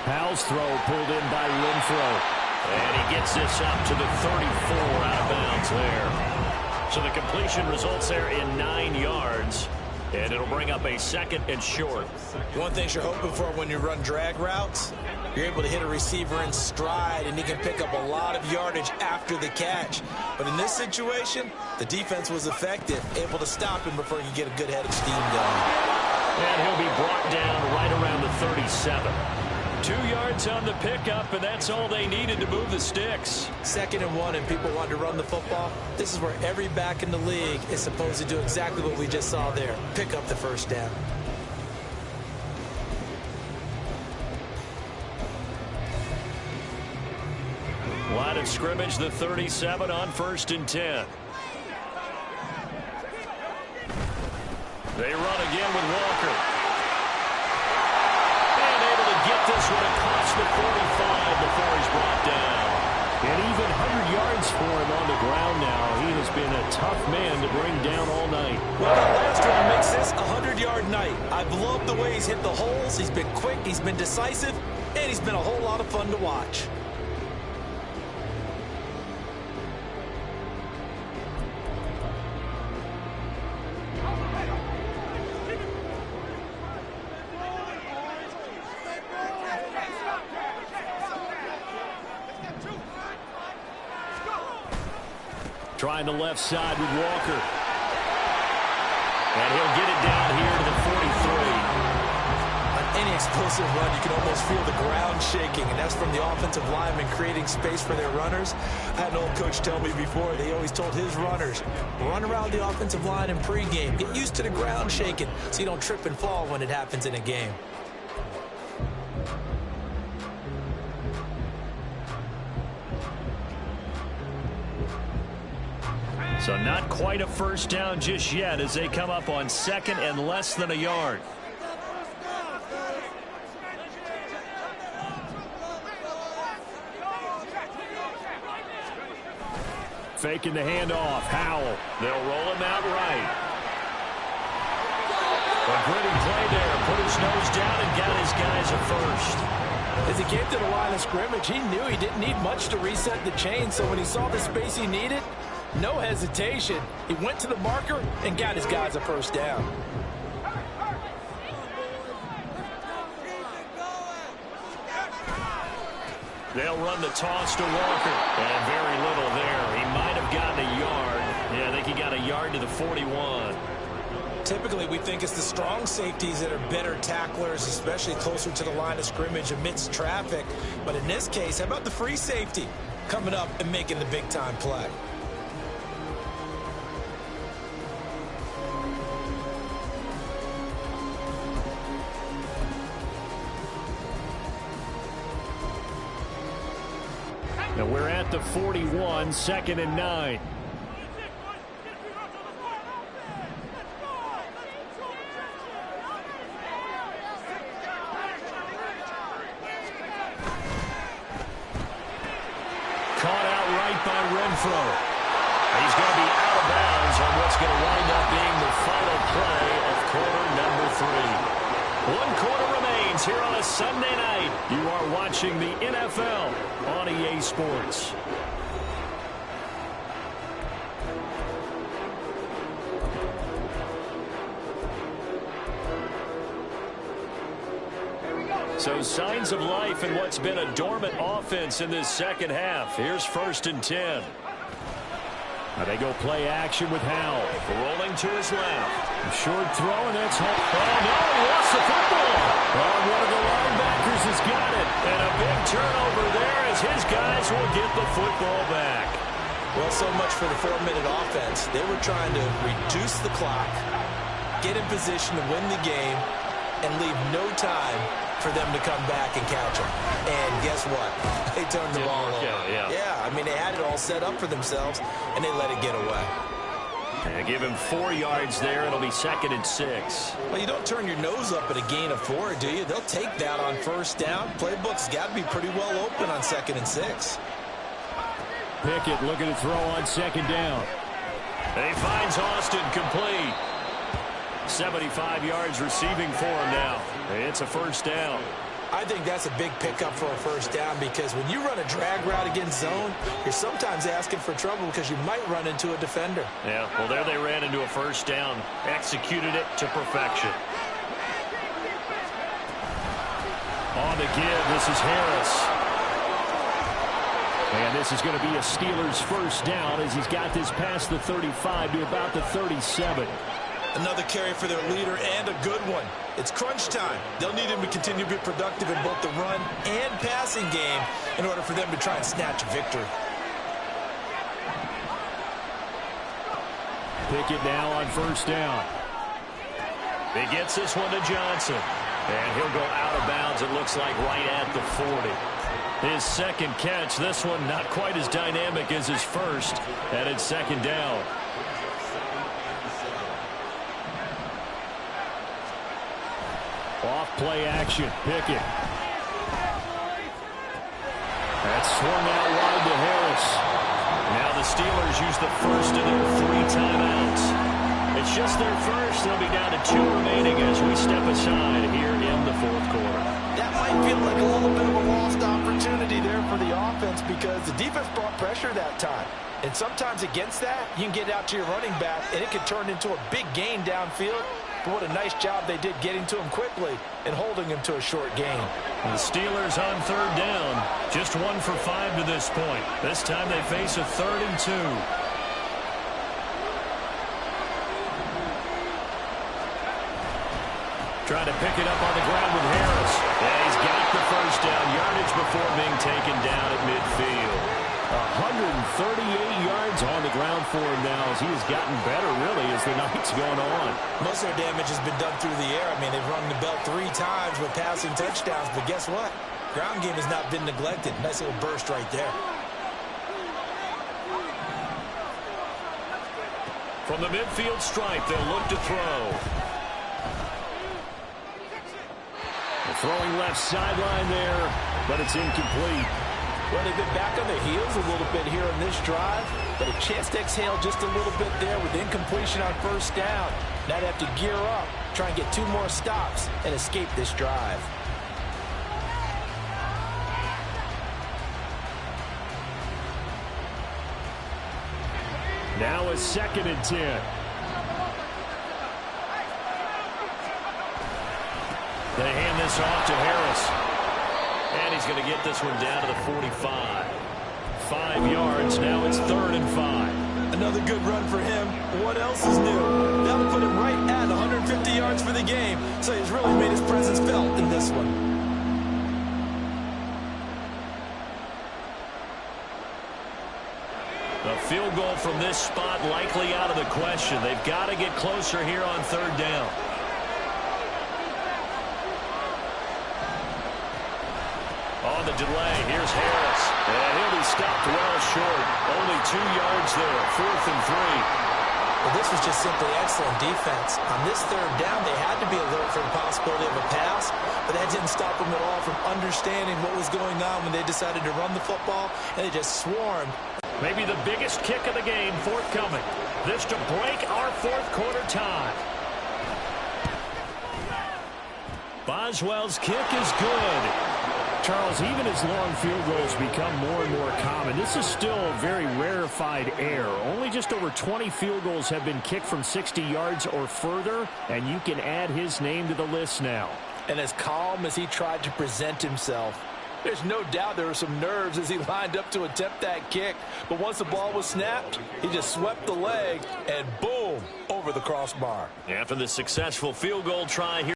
Powell's throw pulled in by Renfro. And he gets this up to the 34 out of bounds there. So the completion results there in 9 yards. And it'll bring up a 2nd and short. One thing you're hoping for when you run drag routes, you're able to hit a receiver in stride, and he can pick up a lot of yardage after the catch. But in this situation, the defense was effective, able to stop him before he could get a good head of steam going. And he'll be brought down right around the 37. 2 yards on the pickup, and that's all they needed to move the sticks. 2nd and 1, and people want to run the football. This is where every back in the league is supposed to do exactly what we just saw there. Pick up the first down. Line of scrimmage, the 37 on 1st and 10. They run again with Walker. And able to get this one across the 45 before he's brought down. And even 100 yards for him on the ground now. He has been a tough man to bring down all night. Well, that last one makes this a 100-yard night. I've loved the way he's hit the holes. He's been quick, he's been decisive, and he's been a whole lot of fun to watch. Trying the left side with Walker. And he'll get it down here to the 43. On any explosive run, you can almost feel the ground shaking, and that's from the offensive linemen creating space for their runners. I had an old coach tell me before, they always told his runners, run around the offensive line in pregame. Get used to the ground shaking so you don't trip and fall when it happens in a game. So not quite a first down just yet as they come up on second and less than a yard. Faking the handoff. Howell. They'll roll him out right. A gritty play there. Put his nose down and got his guys a first. As he came to the line of scrimmage, he knew he didn't need much to reset the chain. So when he saw the space he needed, no hesitation. He went to the marker and got his guys a first down. They'll run the toss to Walker. And very little there. He might have gotten a yard. Yeah, I think he got a yard to the 41. Typically, we think it's the strong safeties that are better tacklers, especially closer to the line of scrimmage amidst traffic. But in this case, how about the free safety coming up and making the big-time play? Now we're at the 41, 2nd and 9. Caught out right by Renfro. He's going to be out of bounds on what's going to wind up being the final play of quarter number 3. 1 quarter remains here on a Sunday night. You are watching the NFL on EA Sports. So signs of life in what's been a dormant offense in this second half. Here's 1st and 10. Now they go play action with Howell. Rolling to his left. Short throw, and that's home. Oh, no, he lost the football. Oh, one of the linebackers has got it. And a big turnover there as his guys will get the football back. Well, so much for the 4-minute offense. They were trying to reduce the clock, get in position to win the game, and leave no time for them to come back and catch them. And guess what? They turned the ball over. Yeah, I mean, they had it all set up for themselves, and they let it get away. And give him 4 yards there. It'll be 2nd and 6. Well, you don't turn your nose up at a gain of 4, do you? They'll take that on first down. Playbook's got to be pretty well open on 2nd and 6. Pickett looking to throw on 2nd down. And he finds Austin complete. 75 yards receiving for him now. It's a first down. I think that's a big pickup for a first down because when you run a drag route against zone, you're sometimes asking for trouble because you might run into a defender. Yeah, well, there they ran into a first down. Executed it to perfection. On the give, this is Harris. And this is going to be a Steelers first down as he's got this past the 35 to about the 37. Another carry for their leader and a good one. It's crunch time. They'll need him to continue to be productive in both the run and passing game in order for them to try and snatch a victory. Pickett now on first down. He gets this one to Johnson. And he'll go out of bounds, it looks like, right at the 40. His second catch, this one not quite as dynamic as his first, and it's 2nd down. Off play action, Pickett. That's swung out wide to Harris. Now the Steelers use the first of their 3 timeouts. It's just their first. They'll be down to 2 remaining as we step aside here in the 4th quarter. That might feel like a little bit of a lost opportunity there for the offense because the defense brought pressure that time. And sometimes against that, you can get out to your running back, and it can turn into a big gain downfield. But what a nice job they did getting to him quickly and holding him to a short gain. The Steelers on 3rd down. Just 1 for 5 to this point. This time they face a 3rd and 2. Trying to pick it up on the ground with Harris. Yeah, he's got the first down. Yardage before being taken down at midfield. 138 yards on the ground for him now as he has gotten better, really, as the night's going on. Most of their damage has been done through the air. I mean, they've rung the bell 3 times with passing touchdowns, but guess what? Ground game has not been neglected. Nice little burst right there. From the midfield stripe, they'll look to throw. Throwing left sideline there, but it's incomplete. Well, they've been back on their heels a little bit here on this drive, but a chance to exhale just a little bit there with incompletion on first down. Now they have to gear up, try and get 2 more stops, and escape this drive. Now a 2nd and 10. They hand this off to Harris. And he's going to get this one down to the 45. 5 yards. Now it's 3rd and 5. Another good run for him. What else is new? That'll put him right at 150 yards for the game. So he's really made his presence felt in this one. A field goal from this spot likely out of the question. They've got to get closer here on 3rd down. On the delay, here's Harris. And he'll be stopped well short. Only 2 yards there, 4th and 3. Well, this was just simply excellent defense. On this 3rd down, they had to be alert for the possibility of a pass, but that didn't stop them at all from understanding what was going on when they decided to run the football, and they just swarmed. Maybe the biggest kick of the game forthcoming. This to break our 4th quarter tie. Boswell's kick is good. Charles, even as long field goals become more and more common, this is still a very rarefied air. Only just over 20 field goals have been kicked from 60 yards or further, and you can add his name to the list now. And as calm as he tried to present himself, there's no doubt there were some nerves as he lined up to attempt that kick. But once the ball was snapped, he just swept the leg, and boom, over the crossbar. After the successful field goal try here.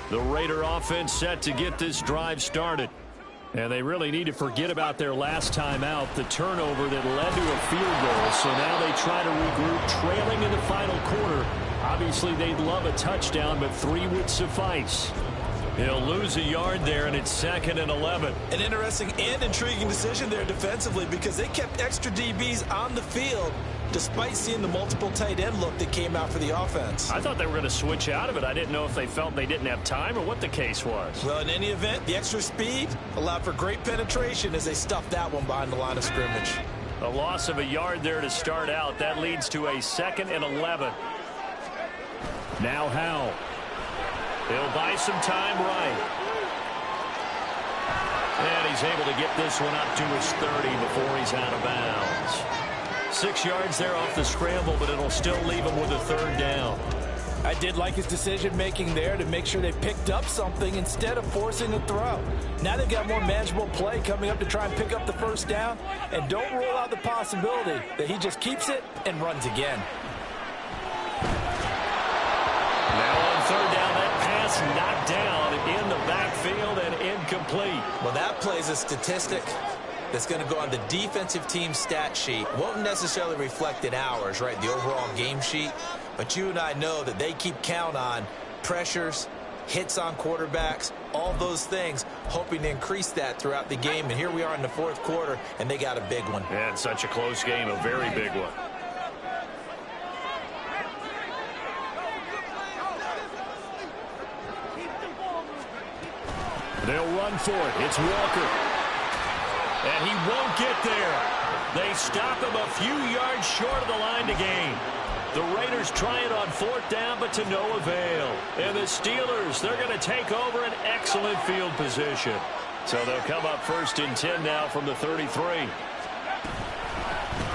The Raider offense set to get this drive started. And they really need to forget about their last time out, the turnover that led to a field goal. So now they try to regroup, trailing in the final quarter. Obviously, they'd love a touchdown, but 3 would suffice. He'll lose a yard there, and it's 2nd and 11. An interesting and intriguing decision there defensively because they kept extra DBs on the field despite seeing the multiple tight end look that came out for the offense. I thought they were going to switch out of it. I didn't know if they felt they didn't have time or what the case was. Well, in any event, the extra speed allowed for great penetration as they stuffed that one behind the line of scrimmage. A loss of a yard there to start out. That leads to a 2nd and 11. Now Howell. He'll buy some time right. And he's able to get this one up to his 30 before he's out of bounds. 6 yards there off the scramble, but it'll still leave him with a 3rd down. I did like his decision-making there to make sure they picked up something instead of forcing a throw. Now they've got more manageable play coming up to try and pick up the 1st down, and don't rule out the possibility that he just keeps it and runs again. Now on 3rd down, that pass knocked down in the backfield and incomplete. Well, that plays a statistic that's going to go on the defensive team stat sheet. Won't necessarily reflect in ours, right, the overall game sheet. But you and I know that they keep count on pressures, hits on quarterbacks, all those things, hoping to increase that throughout the game. And here we are in the 4th quarter, and they got a big one. And such a close game, a very big one. They'll run for it. It's Walker. And he won't get there. They stop him a few yards short of the line to gain. The Raiders try it on 4th down, but to no avail. And the Steelers, they're going to take over an excellent field position. So they'll come up 1st and 10 now from the 33.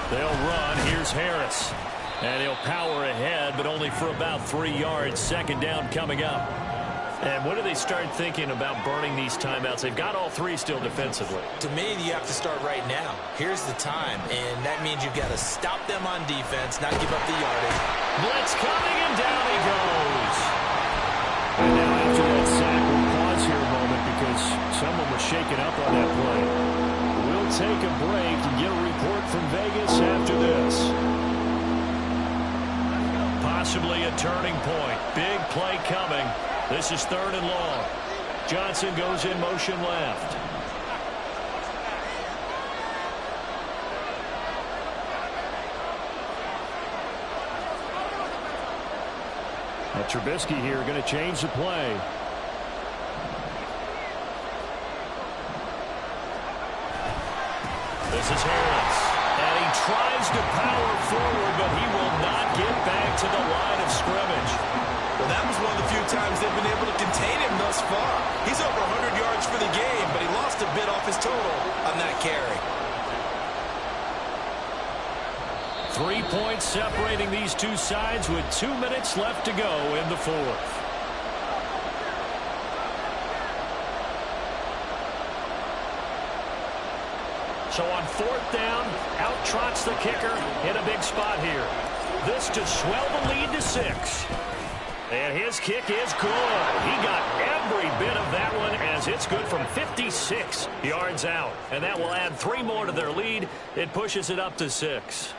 They'll run. Here's Harris. And he'll power ahead, but only for about 3 yards. 2nd down coming up. And when do they start thinking about burning these timeouts? They've got all three still defensively. To me, you have to start right now. Here's the time, and that means you've got to stop them on defense, not give up the yardage. Blitz coming, and down he goes. And now after that sack, we'll pause here a moment because someone was shaken up on that play. We'll take a break and get a report from Vegas after this. Possibly a turning point. Big play coming. This is 3rd and long. Johnson goes in motion left. Now Trubisky here going to change the play. This is Harris. And he tries to power forward, but he will not get back to the line of scrimmage. Well, that was one of the few times they've been able to contain him thus far. He's over 100 yards for the game, but he lost a bit off his total on that carry. 3 points separating these two sides with 2 minutes left to go in the 4th. So on 4th down, out trots the kicker in a big spot here. This to swell the lead to 6. And his kick is good. He got every bit of that one as it's good from 56 yards out. And that will add 3 more to their lead. It pushes it up to 6.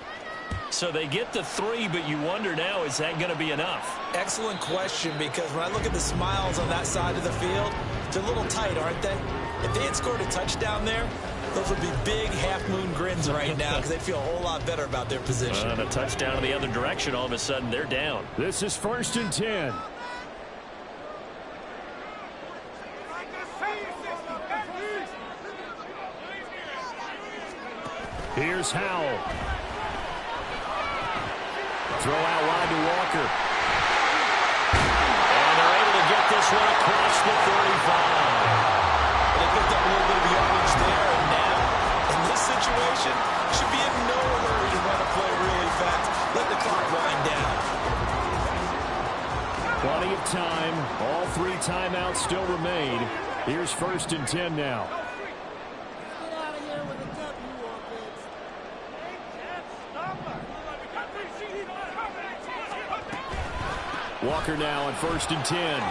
So they get the 3, but you wonder now, is that going to be enough? Excellent question, because when I look at the smiles on that side of the field, they're a little tight, aren't they? If they had scored a touchdown there, those would be big half-moon grins right now because they'd feel a whole lot better about their position. And a touchdown in the other direction, all of a sudden they're down. This is 1st and 10. Here's Howell. Throw out wide to Walker. And they're able to get this one across the 35. They picked up a little bit of yardage there, and now, in this situation, should be in no hurry to run a play really fast. Let the clock wind down. Plenty of time. All 3 timeouts still remain. Here's 1st and 10 now. Walker now on 1st and 10.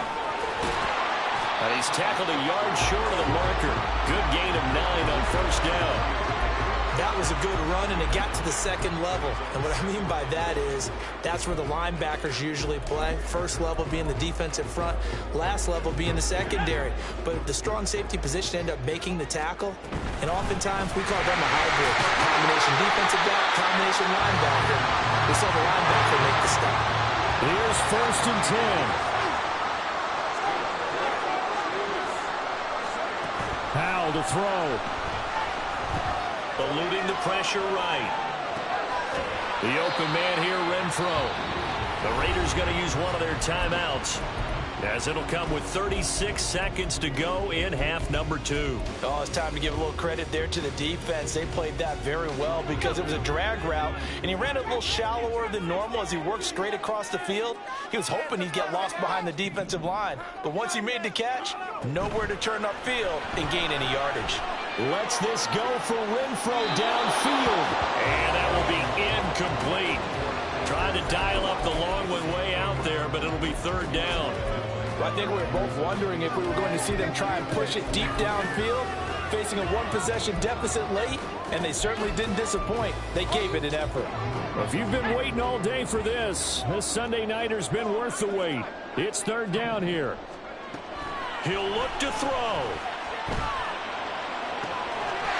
And he's tackled a yard short of the marker. Good gain of 9 on 1st down. That was a good run, and it got to the 2nd level. And what I mean by that is that's where the linebackers usually play. 1st level being the defensive front, last level being the secondary. But the strong safety position ended up making the tackle. And oftentimes we call them a hybrid. Combination defensive back, combination linebacker. We saw the linebacker make the stop. Here's 1st and 10. Howell to throw. Eluding the pressure right. The open man here, Renfro. The Raiders going to use one of their timeouts, as it'll come with 36 seconds to go in half number 2. Oh, it's time to give a little credit there to the defense. They played that very well because it was a drag route, and he ran it a little shallower than normal as he worked straight across the field. He was hoping he'd get lost behind the defensive line, but once he made the catch, nowhere to turn upfield and gain any yardage. Lets this go for Renfro downfield, and that will be incomplete. Trying to dial up the long one way out there, but it'll be 3rd down. I think we were both wondering if we were going to see them try and push it deep downfield, facing a 1-possession deficit late, and they certainly didn't disappoint. They gave it an effort. Well, if you've been waiting all day for this Sunday nighter's been worth the wait. It's 3rd down here. He'll look to throw.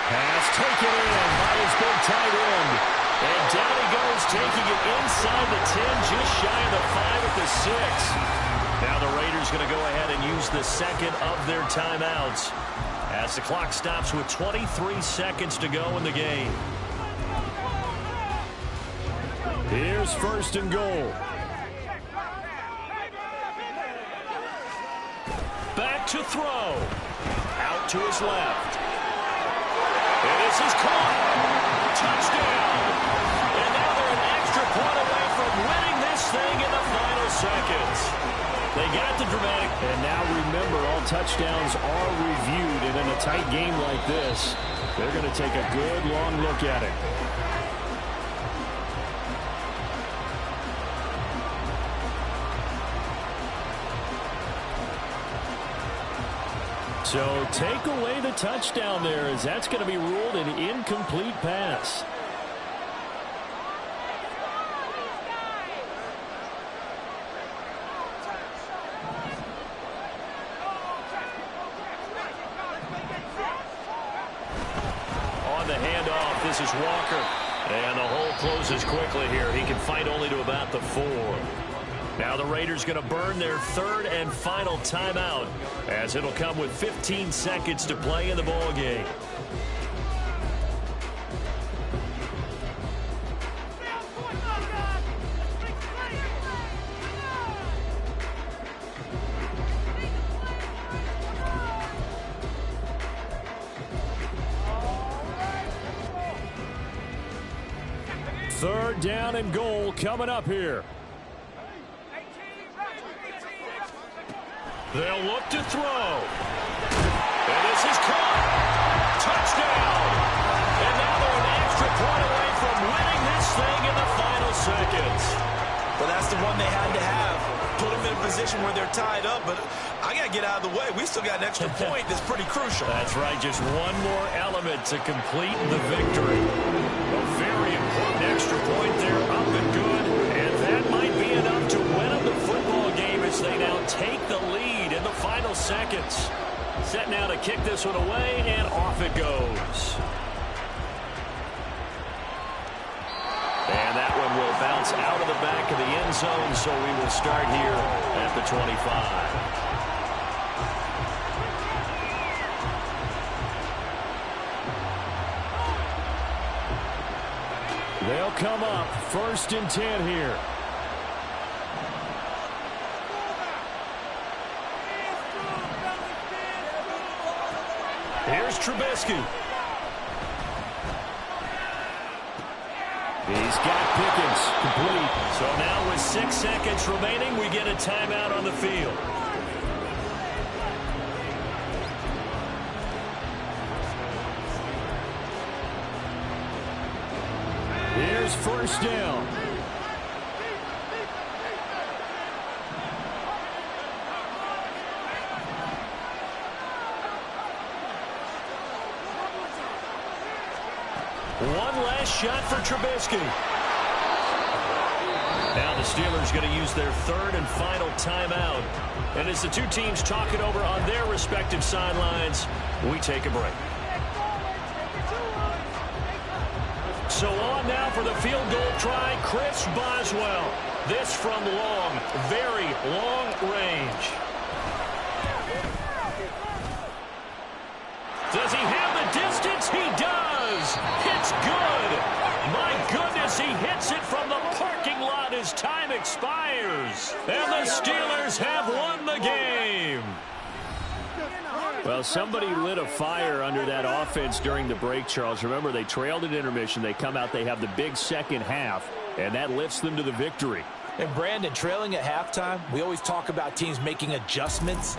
Pass taken in by his big tight end. And down he goes, taking it inside the 10, just shy of the 5 at the 6. Now the Raiders going to go ahead and use the 2nd of their timeouts as the clock stops with 23 seconds to go in the game. Here's 1st and goal. Back to throw. Out to his left. And this is caught. Touchdown. And now they're an extra point away from winning this thing in the final seconds. They got the dramatic, and now NFL touchdowns are reviewed, and in a tight game like this, they're going to take a good long look at it. So take away the touchdown there, as that's going to be ruled an incomplete pass. On the handoff, this is Walker. And the hole closes quickly here. He can fight only to about the 4. Now the Raiders going to burn their third and final timeout, as it'll come with 15 seconds to play in the ball game. Third down and goal coming up here. They'll look to throw. And this is caught. Touchdown. And now they're an extra point away from winning this thing in the final seconds. Well, that's the one they had to have. Put them in a position where they're tied up, but I got to get out of the way. We still got an extra point that's pretty crucial. That's right. Just one more element to complete the victory. A very important extra point there, up and good. And that might be enough to win them the football game as they now take the lead in the final seconds. Set now to kick this one away, and off it goes. And that one will bounce out of the back of the end zone, so we will start here at the 25. They'll come up 1st and 10 here. Here's Trubisky. He's got Pickens complete. So now with 6 seconds remaining, we get a timeout on the field. Here's 1st down. One last shot for Trubisky. Now the Steelers going to use their third and final timeout. And as the two teams talk it over on their respective sidelines, we take a break. So on now for the field goal try, Chris Boswell. This from long, very long range. Does he have the distance? He does. It's good. My goodness, he hits it from the parking lot as time expires. And the Steelers have won the game. Well, somebody lit a fire under that offense during the break, Charles. Remember, they trailed at intermission. They come out, they have the big second half, and that lifts them to the victory. And Brandon, trailing at halftime, we always talk about teams making adjustments.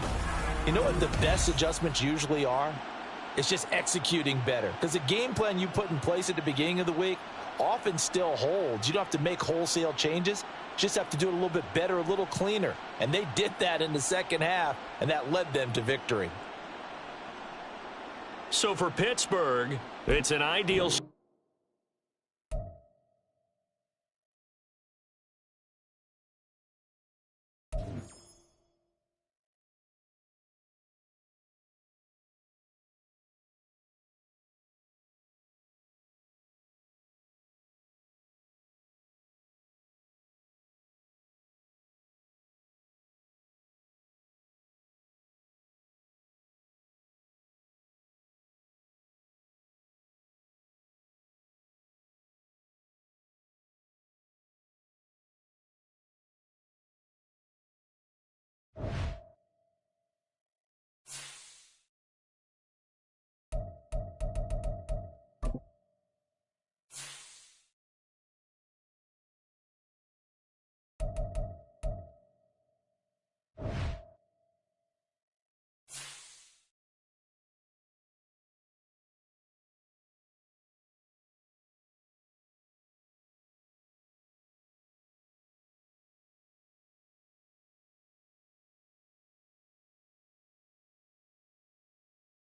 You know what the best adjustments usually are? It's just executing better. Because the game plan you put in place at the beginning of the week often still holds. You don't have to make wholesale changes. Just have to do it a little bit better, a little cleaner. And they did that in the second half, and that led them to victory. So for Pittsburgh, it's an ideal.